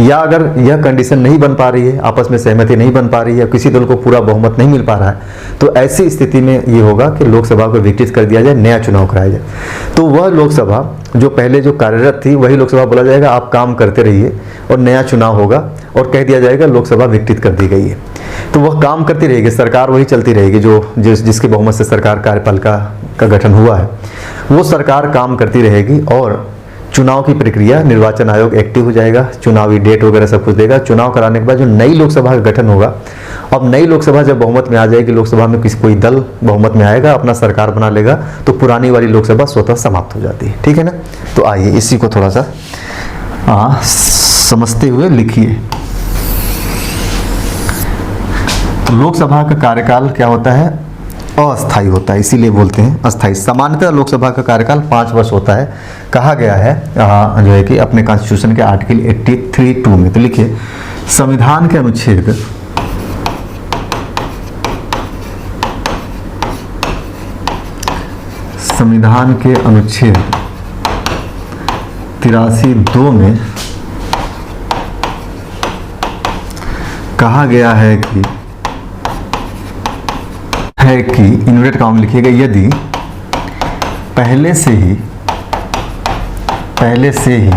या अगर यह कंडीशन नहीं बन पा रही है, आपस में सहमति नहीं बन पा रही है, किसी दल को पूरा बहुमत नहीं मिल पा रहा है, तो ऐसी स्थिति में ये होगा कि लोकसभा को विघटित कर दिया जाए, नया चुनाव कराया जाए। तो वह लोकसभा जो पहले जो कार्यरत थी वही लोकसभा बोला जाएगा आप काम करते रहिए और नया चुनाव होगा और कह दिया जाएगा लोकसभा विघटित कर दी गई है। तो वह काम करती रहेगी, सरकार वही चलती रहेगी, जिसके बहुमत से सरकार कार्यपालिका का गठन हुआ है वो सरकार काम करती रहेगी और चुनाव की प्रक्रिया, निर्वाचन आयोग एक्टिव हो जाएगा, चुनावी डेट वगैरह सब कुछ देगा। चुनाव कराने के बाद जो नई लोकसभा का गठन होगा, अब नई लोकसभा जब बहुमत में आ जाएगी, लोकसभा में कोई दल बहुमत में आएगा, अपना सरकार बना लेगा, तो पुरानी वाली लोकसभा स्वतः समाप्त हो जाती है। ठीक है ना। तो आइए इसी को थोड़ा सा समझते हुए लिखिए। तो लोकसभा का कार्यकाल क्या होता है, अस्थायी होता है, इसीलिए बोलते हैं अस्थायी। सामान्यतः लोकसभा का कार्यकाल 5 वर्ष होता है, कहा गया है जो है कि अपने कॉन्स्टिट्यूशन के आर्टिकल 83(2) में। तो लिखिए संविधान के अनुच्छेद 83(2) में कहा गया है कि इन्वर्टेड कॉमा लिखिएगा, यदि पहले से ही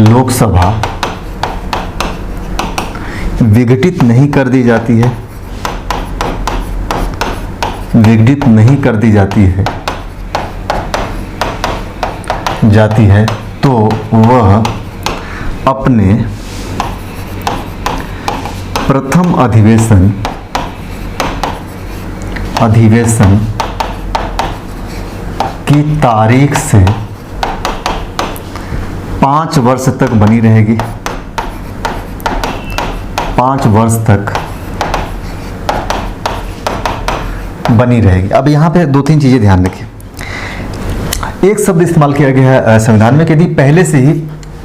लोकसभा विघटित नहीं कर दी जाती है, विघटित नहीं कर दी जाती है तो वह अपने प्रथम अधिवेशन की तारीख से 5 वर्ष तक बनी रहेगी। 5 वर्ष तक बनी रहेगी। अब यहाँ पे 2-3 चीजें ध्यान रखिए। एक शब्द इस्तेमाल किया गया है संविधान में कि यदि पहले से ही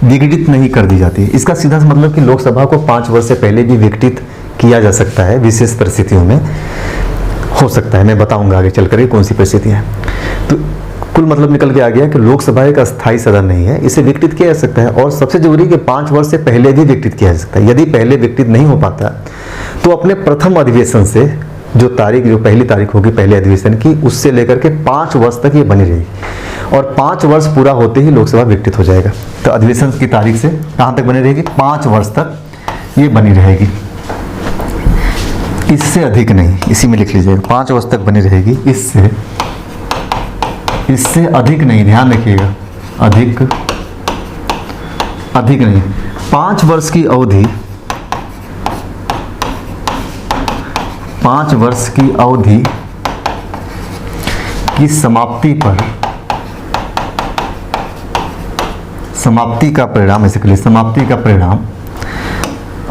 विघटित नहीं कर दी जाती है। इसका सीधा मतलब कि लोकसभा को 5 वर्ष से पहले भी विघटित किया जा सकता है, विशेष परिस्थितियों में हो सकता है। मैं बताऊंगा आगे चलकर कौन सी परिस्थिति है। तो कुल मतलब निकल के आ गया कि लोकसभा एक अस्थायी सदन नहीं है, इसे विघटित किया जा सकता है। और सबसे जरूरी कि 5 वर्ष से पहले भी विघटित किया जा सकता है। यदि पहले विघटित नहीं हो पाता तो अपने प्रथम अधिवेशन से जो पहली तारीख होगी पहले अधिवेशन की, उससे लेकर के 5 वर्ष तक ये बनी रहेगी। और 5 वर्ष पूरा होते ही लोकसभा विघटित हो जाएगा। तो अधिवेशन की तारीख से कहां तक बनी रहेगी? 5 वर्ष तक ये बनी रहेगी, इससे अधिक नहीं। इसी में लिख लीजिएगा 5 वर्ष तक बनी रहेगी, इससे अधिक नहीं। ध्यान रखिएगा, अधिक नहीं। 5 वर्ष की अवधि, 5 वर्ष की अवधि की समाप्ति का परिणाम, ऐसे कहिए समाप्ति का परिणाम,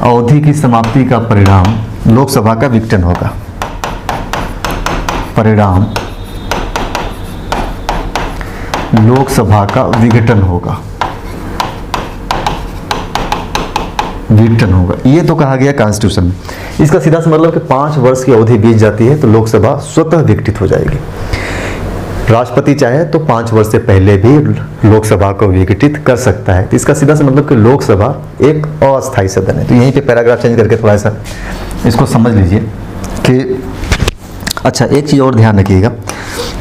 अवधि की समाप्ति का परिणाम लोकसभा का विघटन होगा। परिणाम लोकसभा का विघटन होगा। ये तो कहा गया कॉन्स्टिट्यूशन में। इसका सीधा सा मतलब कि 5 वर्ष की अवधि बीत जाती है तो लोकसभा स्वतः विघटित हो जाएगी। राष्ट्रपति चाहे तो 5 वर्ष से पहले भी लोकसभा को विघटित कर सकता है। तो इसका सीधा सा मतलब कि लोकसभा एक अस्थायी सदन है। तो यहीं पे पैराग्राफ चेंज करके थोड़ा सा इसको समझ लीजिए कि अच्छा, एक चीज़ और ध्यान रखिएगा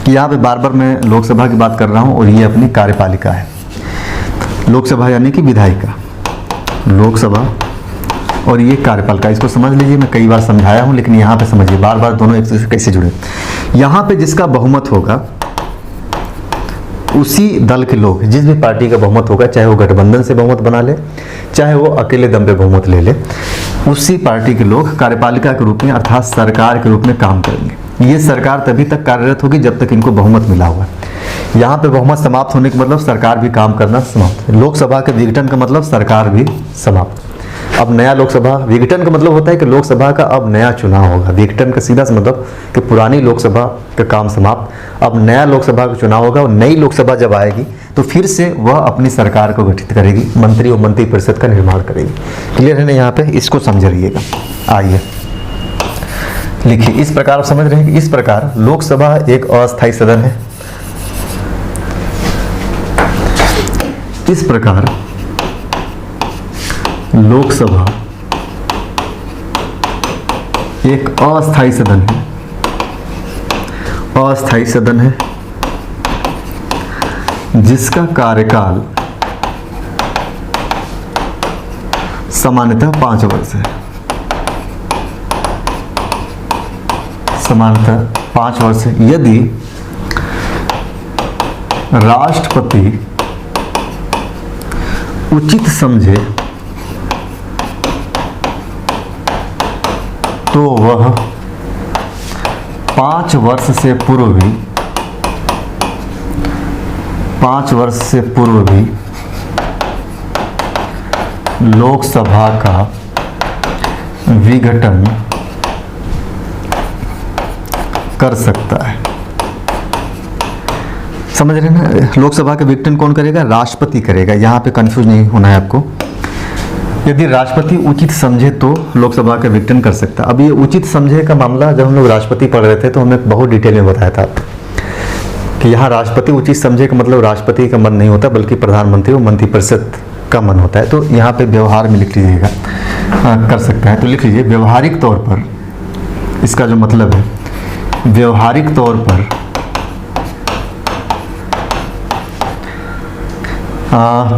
कि यहाँ पे बार बार मैं लोकसभा की बात कर रहा हूँ और ये अपनी कार्यपालिका है। लोकसभा यानी कि विधायिका, लोकसभा और ये कार्यपालिका, इसको समझ लीजिए। मैं कई बार समझाया हूँ लेकिन यहाँ पे समझिए, बार बार दोनों एक दूसरे से कैसे जुड़े। यहाँ पे जिसका बहुमत होगा उसी दल के लोग, जिस भी पार्टी का बहुमत होगा, चाहे वो गठबंधन से बहुमत बना ले, चाहे वो अकेले दम पे बहुमत ले ले, उसी पार्टी के लोग कार्यपालिका के रूप में अर्थात सरकार के रूप में काम करेंगे। ये सरकार तभी तक कार्यरत होगी जब तक इनको बहुमत मिला हुआ है। यहाँ पे बहुमत समाप्त होने का मतलब सरकार भी काम करना समाप्त है। लोकसभा के विघटन का मतलब सरकार भी समाप्त। अब नया लोकसभा, विघटन का मतलब होता है कि लोकसभा का अब नया चुनाव होगा। विघटन का सीधा सा मतलब कि पुरानी लोकसभा का काम समाप्त, अब नया लोकसभा का चुनाव होगा। और नई लोकसभा जब आएगी तो फिर से वह अपनी सरकार को गठित करेगी, मंत्री और मंत्रिपरिषद का निर्माण करेगी। क्लियर है ना? यहाँ पे इसको समझ रहिएगा। आइए लिखिए, इस प्रकार आप समझ रहे हैं कि इस प्रकार लोकसभा एक अस्थायी सदन है। इस प्रकार लोकसभा एक अस्थायी सदन है, जिसका कार्यकाल सामान्यतः 5 वर्ष है। सामान्यतः 5 वर्ष है। यदि राष्ट्रपति उचित समझे तो वह 5 वर्ष से पूर्व भी लोकसभा का विघटन कर सकता है। समझ रहे हैं ना? लोकसभा का विघटन कौन करेगा? राष्ट्रपति करेगा। यहाँ पे कंफ्यूज नहीं होना है आपको। यदि राष्ट्रपति उचित समझे तो लोकसभा का विघटन कर सकता है। अब ये उचित समझे का मामला जब हम लोग राष्ट्रपति पढ़ रहे थे तो हमने बहुत डिटेल में बताया था कि यहाँ राष्ट्रपति उचित समझे का मतलब राष्ट्रपति का मन नहीं होता बल्कि प्रधानमंत्री और मंत्रिपरिषद का मन होता है। तो यहाँ पे व्यवहार में लिख लीजिएगा, कर सकता है। तो लिख लीजिए व्यवहारिक तौर पर, इसका जो मतलब है व्यवहारिक तौर पर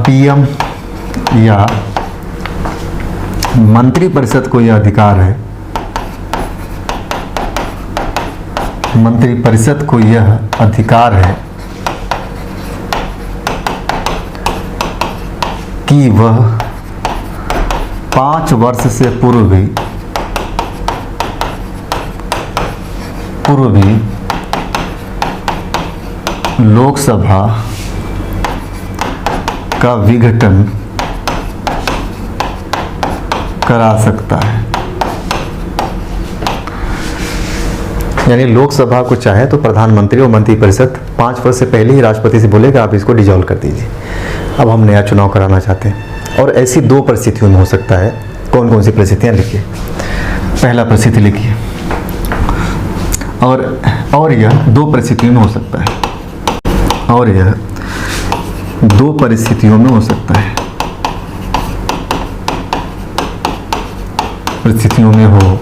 पीएम या मंत्रिपरिषद को यह अधिकार है, मंत्रिपरिषद को यह अधिकार है कि वह 5 वर्ष से पूर्व भी लोकसभा का विघटन करा सकता है। यानी लोकसभा को चाहे तो प्रधानमंत्री और मंत्रिपरिषद 5 वर्ष से पहले ही राष्ट्रपति से बोलेगा आप इसको डिजॉल्व कर दीजिए, अब हम नया चुनाव कराना चाहते हैं। और ऐसी 2 परिस्थितियों में हो सकता है। कौन कौन सी परिस्थितियां लिखिए। पहला परिस्थिति लिखिए, और यह 2 परिस्थितियों में हो सकता है, और यह 2 परिस्थितियों में हो सकता है, परिस्थितियों में हो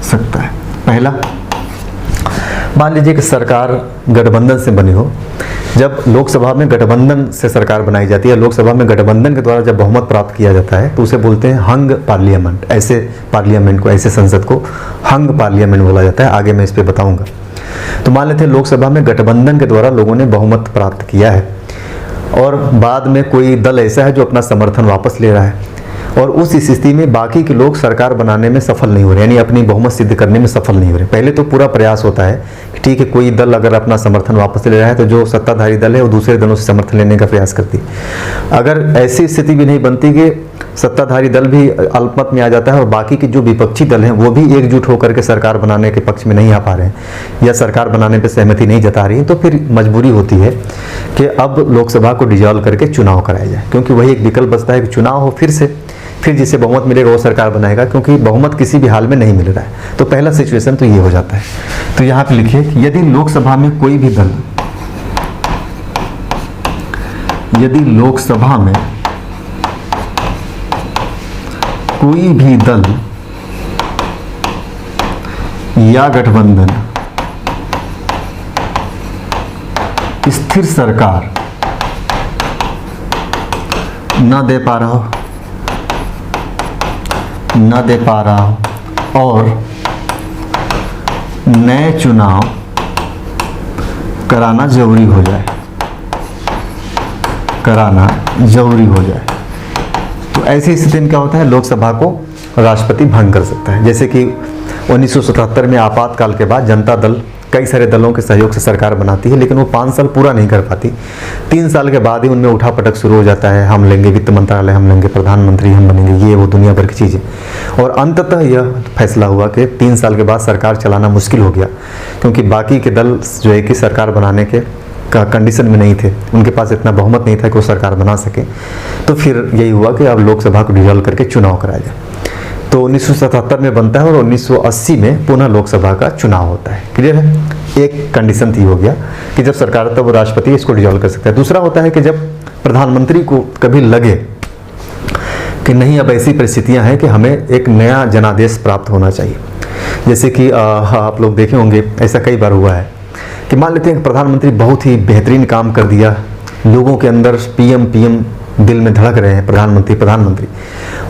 सकता है। पहला, मान लीजिए कि सरकार गठबंधन से बनी हो। जब लोकसभा में गठबंधन से सरकार बनाई जाती है, लोकसभा में गठबंधन के द्वारा जब बहुमत प्राप्त किया जाता है तो उसे बोलते हैं हंग पार्लियामेंट। ऐसे पार्लियामेंट को, ऐसे संसद को हंग पार्लियामेंट बोला जाता है। आगे मैं इस पे बताऊंगा। तो मान लेते हैं लोकसभा में गठबंधन के द्वारा लोगों ने बहुमत प्राप्त किया है और बाद में कोई दल ऐसा है जो अपना समर्थन वापस ले रहा है और उस स्थिति में बाकी के लोग सरकार बनाने में सफल नहीं हो रहे, यानी अपनी बहुमत सिद्ध करने में सफल नहीं हो रहे। पहले तो पूरा प्रयास होता है कि ठीक है, कोई दल अगर अपना समर्थन वापस ले रहा है तो जो सत्ताधारी दल है वो दूसरे दलों से समर्थन लेने का प्रयास करती है। अगर ऐसी स्थिति भी नहीं बनती कि सत्ताधारी दल भी अल्पमत में आ जाता है और बाकी के जो विपक्षी दल हैं वो भी एकजुट होकर के सरकार बनाने के पक्ष में नहीं आ पा रहे हैं या सरकार बनाने पर सहमति नहीं जता रही है, तो फिर मजबूरी होती है कि अब लोकसभा को डिजॉल्व करके चुनाव कराया जाए, क्योंकि वही एक विकल्प बचता है कि चुनाव हो, फिर जिसे बहुमत मिलेगा वो सरकार बनाएगा, क्योंकि बहुमत किसी भी हाल में नहीं मिल रहा है। तो पहला सिचुएशन तो ये हो जाता है। तो यहाँ पे लिखिए कि यदि लोकसभा में कोई भी दल, यदि लोकसभा में कोई भी दल या गठबंधन स्थिर सरकार न दे पा रहा हो और नए चुनाव कराना जरूरी हो जाए, तो ऐसी स्थिति में क्या होता है, लोकसभा को राष्ट्रपति भंग कर सकता है। जैसे कि 1977 में आपातकाल के बाद जनता दल कई सारे दलों के सहयोग से सरकार बनाती है, लेकिन वो 5 साल पूरा नहीं कर पाती। 3 साल के बाद ही उनमें उठापटक शुरू हो जाता है, हम लेंगे वित्त मंत्रालय, हम लेंगे प्रधानमंत्री, हम बनेंगे ये वो दुनिया भर की चीज़ें। और अंततः यह फैसला हुआ कि 3 साल के बाद सरकार चलाना मुश्किल हो गया, क्योंकि बाकी के दल जो है कि सरकार बनाने के का कंडीशन में नहीं थे, उनके पास इतना बहुमत नहीं था कि वो सरकार बना सके। तो फिर यही हुआ कि अब लोकसभा को डिजॉल्व करके चुनाव कराया जाए। तो 1977 में बनता है और 1980 में पुनः लोकसभा का चुनाव होता है। क्लियर है? एक कंडीशन थी हो गया कि जब सरकार तब राष्ट्रपति इसको डिजॉल्व कर सकता है। दूसरा होता है कि जब प्रधानमंत्री को कभी लगे कि नहीं, अब ऐसी परिस्थितियां हैं कि हमें एक नया जनादेश प्राप्त होना चाहिए। जैसे कि आप लोग देखे होंगे, ऐसा कई बार हुआ है कि मान लेते हैं कि प्रधानमंत्री बहुत ही बेहतरीन काम कर दिया, लोगों के अंदर पीएम दिल में धड़क रहे हैं, प्रधानमंत्री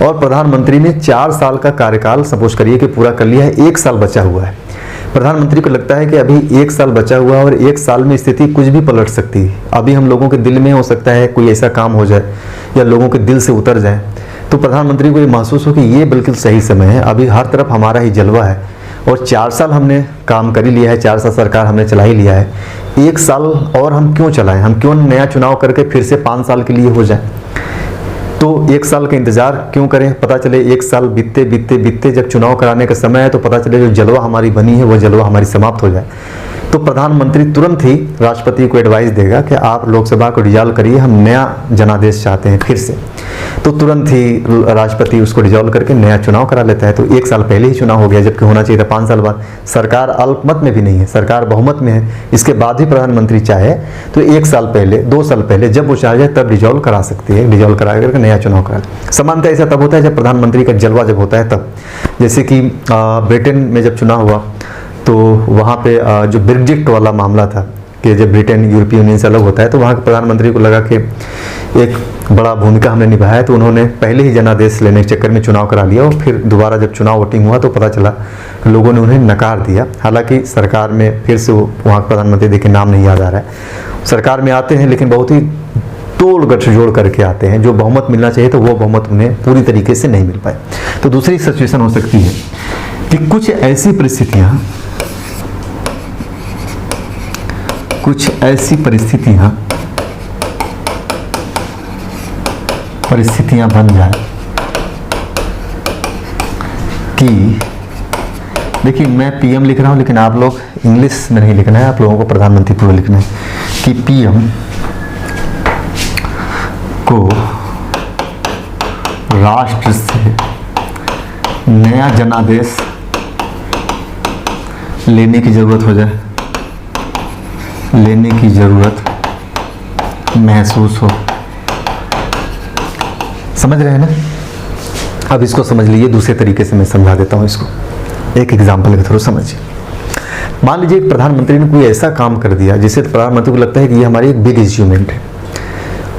और प्रधानमंत्री ने 4 साल का कार्यकाल सपोज करिए कि पूरा कर लिया है, 1 साल बचा हुआ है। प्रधानमंत्री को लगता है कि अभी 1 साल बचा हुआ है और 1 साल में स्थिति कुछ भी पलट सकती है। अभी हम लोगों के दिल में हो सकता है कोई ऐसा काम हो जाए या लोगों के दिल से उतर जाए, तो प्रधानमंत्री को ये महसूस हो कि ये बिल्कुल सही समय है, अभी हर तरफ हमारा ही जलवा है और 4 साल हमने काम कर ही लिया है, 4 साल सरकार हमने चला ही लिया है, 1 साल और हम क्यों चलाएं, हम क्यों नया चुनाव करके फिर से 5 साल के लिए हो जाए। तो 1 साल का इंतजार क्यों करें, पता चले 1 साल बीतते जब चुनाव कराने का समय है तो पता चले जो जलवा हमारी बनी है वो जलवा हमारी समाप्त हो जाए। तो प्रधानमंत्री तुरंत ही राष्ट्रपति को एडवाइस देगा कि आप लोकसभा को डिजॉल्व करिए, हम नया जनादेश चाहते हैं फिर से। तो तुरंत ही राष्ट्रपति उसको डिजॉल्व करके नया चुनाव करा लेता है। तो 1 साल पहले ही चुनाव हो गया, जबकि होना चाहिए था 5 साल बाद। सरकार अल्पमत में भी नहीं है, सरकार बहुमत में है, इसके बाद भी प्रधानमंत्री चाहे तो 1 साल पहले, 2 साल पहले जब वो चाहे तब डिजॉल्व करा सकती है, डिजॉल्व करा करके नया चुनाव करा। सामान्यतः ऐसा तब होता है जब प्रधानमंत्री का जलवा जब होता है तब। जैसे कि ब्रिटेन में जब चुनाव हुआ तो वहाँ पे जो ब्रेग्जिट वाला मामला था कि जब ब्रिटेन यूरोपीय यूनियन से अलग होता है तो वहाँ के प्रधानमंत्री को लगा कि एक बड़ा भूमिका हमने निभाया है, तो उन्होंने पहले ही जनादेश लेने के चक्कर में चुनाव करा लिया और फिर दोबारा जब चुनाव वोटिंग हुआ तो पता चला लोगों ने उन्हें नकार दिया। हालांकि सरकार में फिर से वहाँ के प्रधानमंत्री, देखिए नाम नहीं याद आ रहा है, सरकार में आते हैं लेकिन बहुत ही तोड़ गठजोड़ करके आते हैं। जो बहुमत मिलना चाहिए तो वो बहुमत उन्हें पूरी तरीके से नहीं मिल पाए। तो दूसरी सिचुएशन हो सकती है कि कुछ ऐसी परिस्थितियां बन जाए कि, देखिए मैं पीएम लिख रहा हूं लेकिन आप लोग इंग्लिश में नहीं लिखना है, आप लोगों को प्रधानमंत्री पूरा लिखना है कि पीएम को राष्ट्र से नया जनादेश लेने की जरूरत हो जाए, लेने की जरूरत महसूस हो। समझ रहे हैं ना? अब इसको समझ लीजिए, दूसरे तरीके से मैं समझा देता हूं इसको, एक एग्जाम्पल के थ्रू समझिए। मान लीजिए एक प्रधानमंत्री ने कोई ऐसा काम कर दिया जिससे प्रधानमंत्री को लगता है कि ये हमारी एक बिग अचीवमेंट है,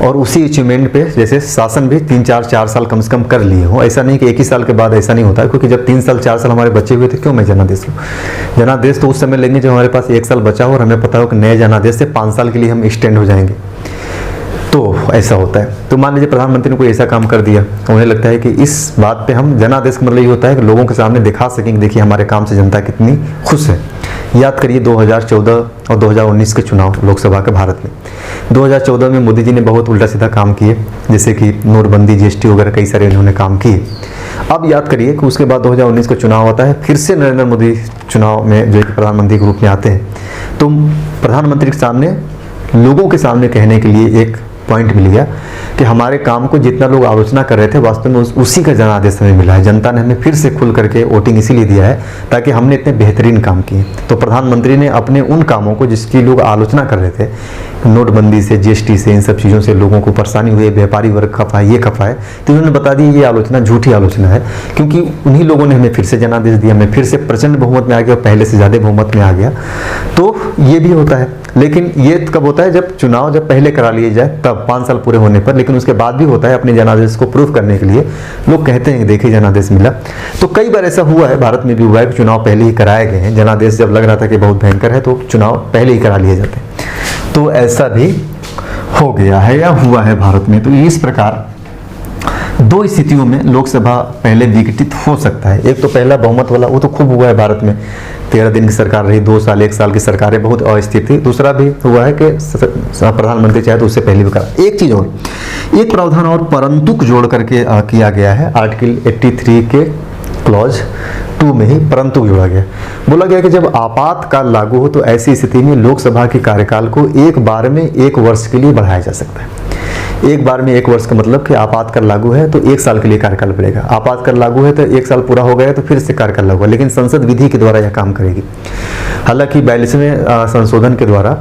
और उसी अचीवमेंट पे जैसे शासन भी 3-4 साल कम से कम कर लिए हो। ऐसा नहीं कि एक ही साल के बाद, ऐसा नहीं होता है, क्योंकि जब 3 साल 4 साल हमारे बचे हुए थे, क्यों मैं जनादेश लूँ? जनादेश तो उस समय लेंगे जब हमारे पास 1 साल बचा हो और हमें पता हो कि नए जनादेश से 5 साल के लिए हम एक्सटेंड हो जाएंगे, तो ऐसा होता है। तो मान लीजिए प्रधानमंत्री ने कोई ऐसा काम कर दिया, उन्हें लगता है कि इस बात पे हम, जनादेश का मतलब ये होता है कि लोगों के सामने दिखा सकेंगे, देखिए हमारे काम से जनता कितनी खुश है। याद करिए 2014 और 2019 के चुनाव लोकसभा के भारत में। 2014 में मोदी जी ने बहुत उल्टा सीधा काम किए, जैसे कि नोटबंदी, जीएसटी वगैरह कई सारे इन्होंने काम किए। अब याद करिए कि उसके बाद 2019 का चुनाव होता है, फिर से नरेंद्र मोदी चुनाव में जो कि प्रधानमंत्री के रूप में आते हैं। तो प्रधानमंत्री के सामने, लोगों के सामने कहने के लिए एक पॉइंट मिल गया कि हमारे काम को जितना लोग आलोचना कर रहे थे, वास्तव में उसी का जनादेश हमें मिला है। जनता ने हमें फिर से खुल करके वोटिंग इसीलिए दिया है ताकि हमने इतने बेहतरीन काम किए। तो प्रधानमंत्री ने अपने उन कामों को जिसकी लोग आलोचना कर रहे थे, नोटबंदी से, जीएसटी से, इन सब चीज़ों से लोगों को परेशानी हुई, व्यापारी वर्ग खफा है, ये खफा है, तो उन्होंने बता दिया ये आलोचना झूठी आलोचना है, क्योंकि उन्हीं लोगों ने हमें फिर से जनादेश दिया, मैं फिर से प्रचंड बहुमत में आ गया, पहले से ज़्यादा बहुमत में आ गया। तो ये भी होता है, लेकिन ये कब होता है? जब चुनाव जब पहले करा लिए जाए तब, 5 साल पूरे होने पर। लेकिन उसके बाद भी होता है, अपने जनादेश को प्रूफ करने के लिए लोग कहते हैं कि देखिए जनादेश मिला। तो कई बार ऐसा हुआ है, भारत में भी हुआ है कि चुनाव पहले ही कराए गए हैं, जनादेश जब लग रहा था कि बहुत भयंकर है तो चुनाव पहले ही करा लिए जाते हैं। तो ऐसा भी हो गया है या हुआ है भारत में। तो इस प्रकार 2 स्थितियों में लोकसभा पहले विघटित हो सकता है। एक तो पहला बहुमत वाला, वो तो खूब हुआ है भारत में, 13 दिन की सरकार रही, 2 साल 1 साल की सरकारें बहुत अस्थिर थी। दूसरा भी हुआ है कि प्रधानमंत्री चाहे तो उससे पहले भी करा। एक चीज और, एक प्रावधान और परंतु जोड़ करके किया गया है, आर्टिकल 83 के क्लॉज 2 में ही परंतु जोड़ा गया। बोला गया कि जब आपातकाल लागू हो तो ऐसी स्थिति में लोकसभा के कार्यकाल को एक बार में 1 वर्ष के लिए बढ़ाया जा सकता है। एक बार में 1 वर्ष का मतलब कि आपातकाल लागू है तो 1 साल के लिए कार्यकाल बढ़ेगा, आपातकाल लागू है तो 1 साल पूरा हो गया तो फिर से कार्यकाल लागू है, लेकिन संसद विधि के द्वारा यह काम करेगी। हालांकि 42वें संशोधन के द्वारा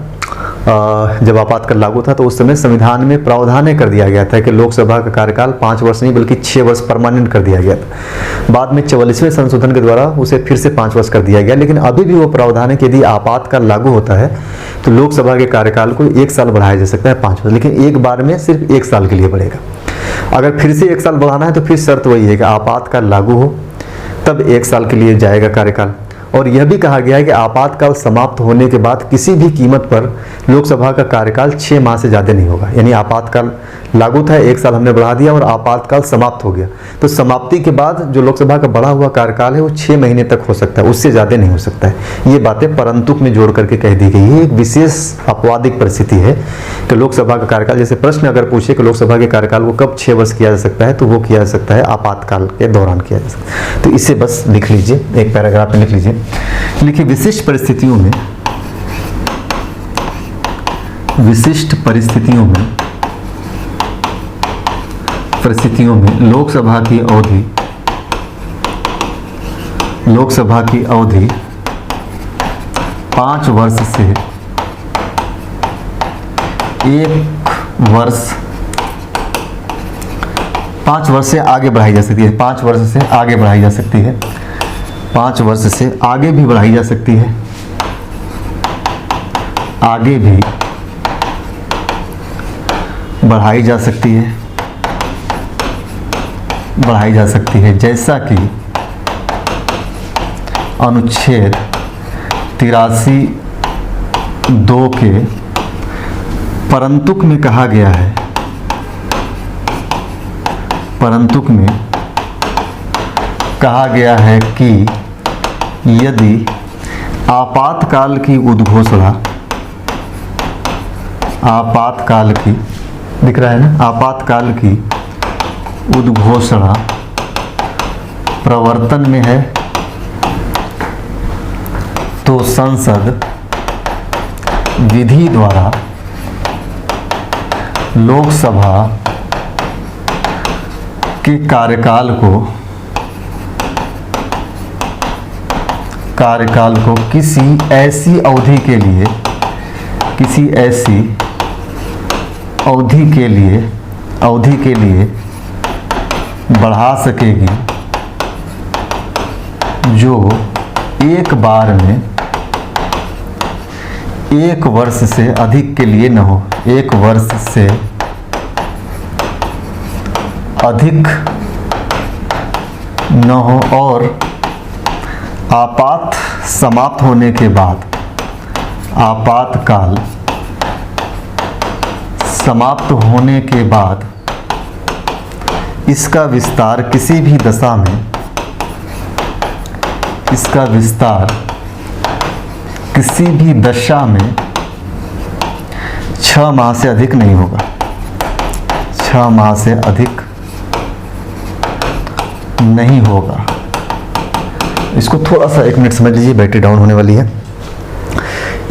जब आपातकाल लागू था तो उस समय संविधान में प्रावधान कर दिया गया था कि लोकसभा का कार्यकाल 5 वर्ष नहीं बल्कि 6 वर्ष परमानेंट कर दिया गया था। बाद में 44वें संशोधन के द्वारा उसे फिर से 5 वर्ष कर दिया गया, लेकिन अभी भी वो प्रावधान है कि यदि आपातकाल लागू होता है तो लोकसभा के कार्यकाल को 1 साल बढ़ाया जा सकता है 5 वर्ष, लेकिन एक बार में सिर्फ 1 साल के लिए बढ़ेगा। अगर फिर से 1 साल बढ़ाना है तो फिर शर्त वही है कि आपातकाल लागू हो तब 1 साल के लिए जाएगा कार्यकाल। और यह भी कहा गया है कि आपातकाल समाप्त होने के बाद किसी भी कीमत पर लोकसभा का कार्यकाल 6 माह से ज़्यादा नहीं होगा। यानी आपातकाल लागू था, 1 साल हमने बढ़ा दिया और आपातकाल समाप्त हो गया, तो समाप्ति के बाद जो लोकसभा का बढ़ा हुआ कार्यकाल है वो 6 महीने तक हो सकता है, उससे ज़्यादा नहीं हो सकता है। ये बातें परंतुक में जोड़ करके कह दी गई है। एक विशेष अपवादिक परिस्थिति है कि लोकसभा का कार्यकाल, जैसे प्रश्न अगर पूछे कि लोकसभा के कार्यकाल को कब 6 वर्ष किया जा सकता है, तो वो किया जा सकता है आपातकाल के दौरान किया जा सकता है। तो इसे बस लिख लीजिए, एक पैराग्राफ में लिख लीजिए। लिखिए विशिष्ट परिस्थितियों में लोकसभा की अवधि 5 वर्ष से 1 वर्ष 5 वर्ष से आगे बढ़ाई जा सकती है, 5 वर्ष से आगे बढ़ाई जा सकती है, 5 वर्ष से आगे भी बढ़ाई जा सकती है, आगे भी बढ़ाई जा सकती है, जैसा कि अनुच्छेद 83(2) के परंतुक में कहा गया है। परंतुक में कहा गया है कि यदि आपातकाल की उद्घोषणा, आपातकाल की, दिख रहा है ना, आपातकाल की उद्घोषणा प्रवर्तन में है तो संसद विधि द्वारा लोकसभा के कार्यकाल को किसी ऐसी अवधि के लिए बढ़ा सकेगी जो एक बार में 1 वर्ष से अधिक के लिए न हो। 1 वर्ष से अधिक न हो और आपात समाप्त होने के बाद, आपातकाल समाप्त होने के बाद इसका विस्तार किसी भी दशा में, इसका विस्तार किसी भी दशा में 6 माह से अधिक नहीं होगा। 6 माह से अधिक नहीं होगा। इसको थोड़ा सा 1 मिनट समझ लीजिए, बैटरी डाउन होने वाली है।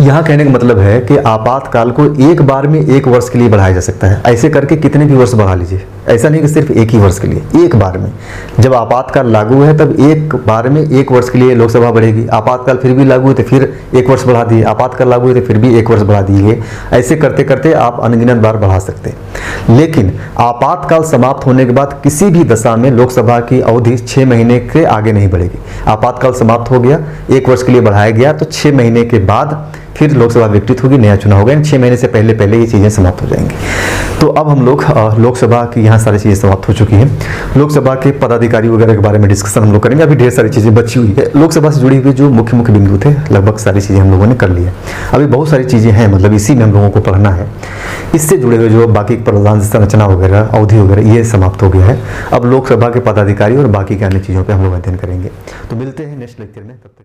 यहाँ कहने का मतलब है कि आपातकाल को एक बार में 1 वर्ष के लिए बढ़ाया जा सकता है। ऐसे करके कितने भी वर्ष बढ़ा लीजिए, ऐसा नहीं कि सिर्फ 1 ही वर्ष के लिए, एक बार में। जब आपातकाल लागू है तब एक बार में 1 वर्ष के लिए लोकसभा बढ़ेगी। आपातकाल फिर भी लागू है तो फिर 1 वर्ष बढ़ा दिए, आपातकाल लागू है तो फिर भी 1 वर्ष बढ़ा दिए। ऐसे करते करते आप अनगिनत बार बढ़ा सकते हैं। लेकिन आपातकाल समाप्त होने के बाद किसी भी दशा में लोकसभा की अवधि 6 महीने के आगे नहीं बढ़ेगी। आपातकाल समाप्त हो गया, 1 वर्ष के लिए बढ़ाया गया तो 6 महीने के बाद फिर लोकसभा विघटित होगी, नया चुनाव होगा। 6 महीने से पहले ये चीज़ें समाप्त हो जाएंगी। तो अब हम लोग लोकसभा की यहाँ सारी चीज़ें समाप्त हो चुकी हैं। लोकसभा के पदाधिकारी वगैरह के बारे में डिस्कशन हम लोग करेंगे। अभी ढेर सारी चीज़ें बची हुई है। लोकसभा से जुड़ी हुई जो मुख्य बिंदु थे, लगभग सारी चीज़ें हम लोगों ने कर ली है। अभी बहुत सारी चीज़ें हैं, मतलब इसी में हम लोगों को पढ़ना है। इससे जुड़े हुए जो बाकी प्रधान संरचना वगैरह, अवधि वगैरह, ये समाप्त हो गया है। अब लोकसभा के पदाधिकारी और बाकी के अन्य चीज़ों पर हम लोग अध्ययन करेंगे। तो मिलते हैं नेक्स्ट लेक्चर में, तब तक।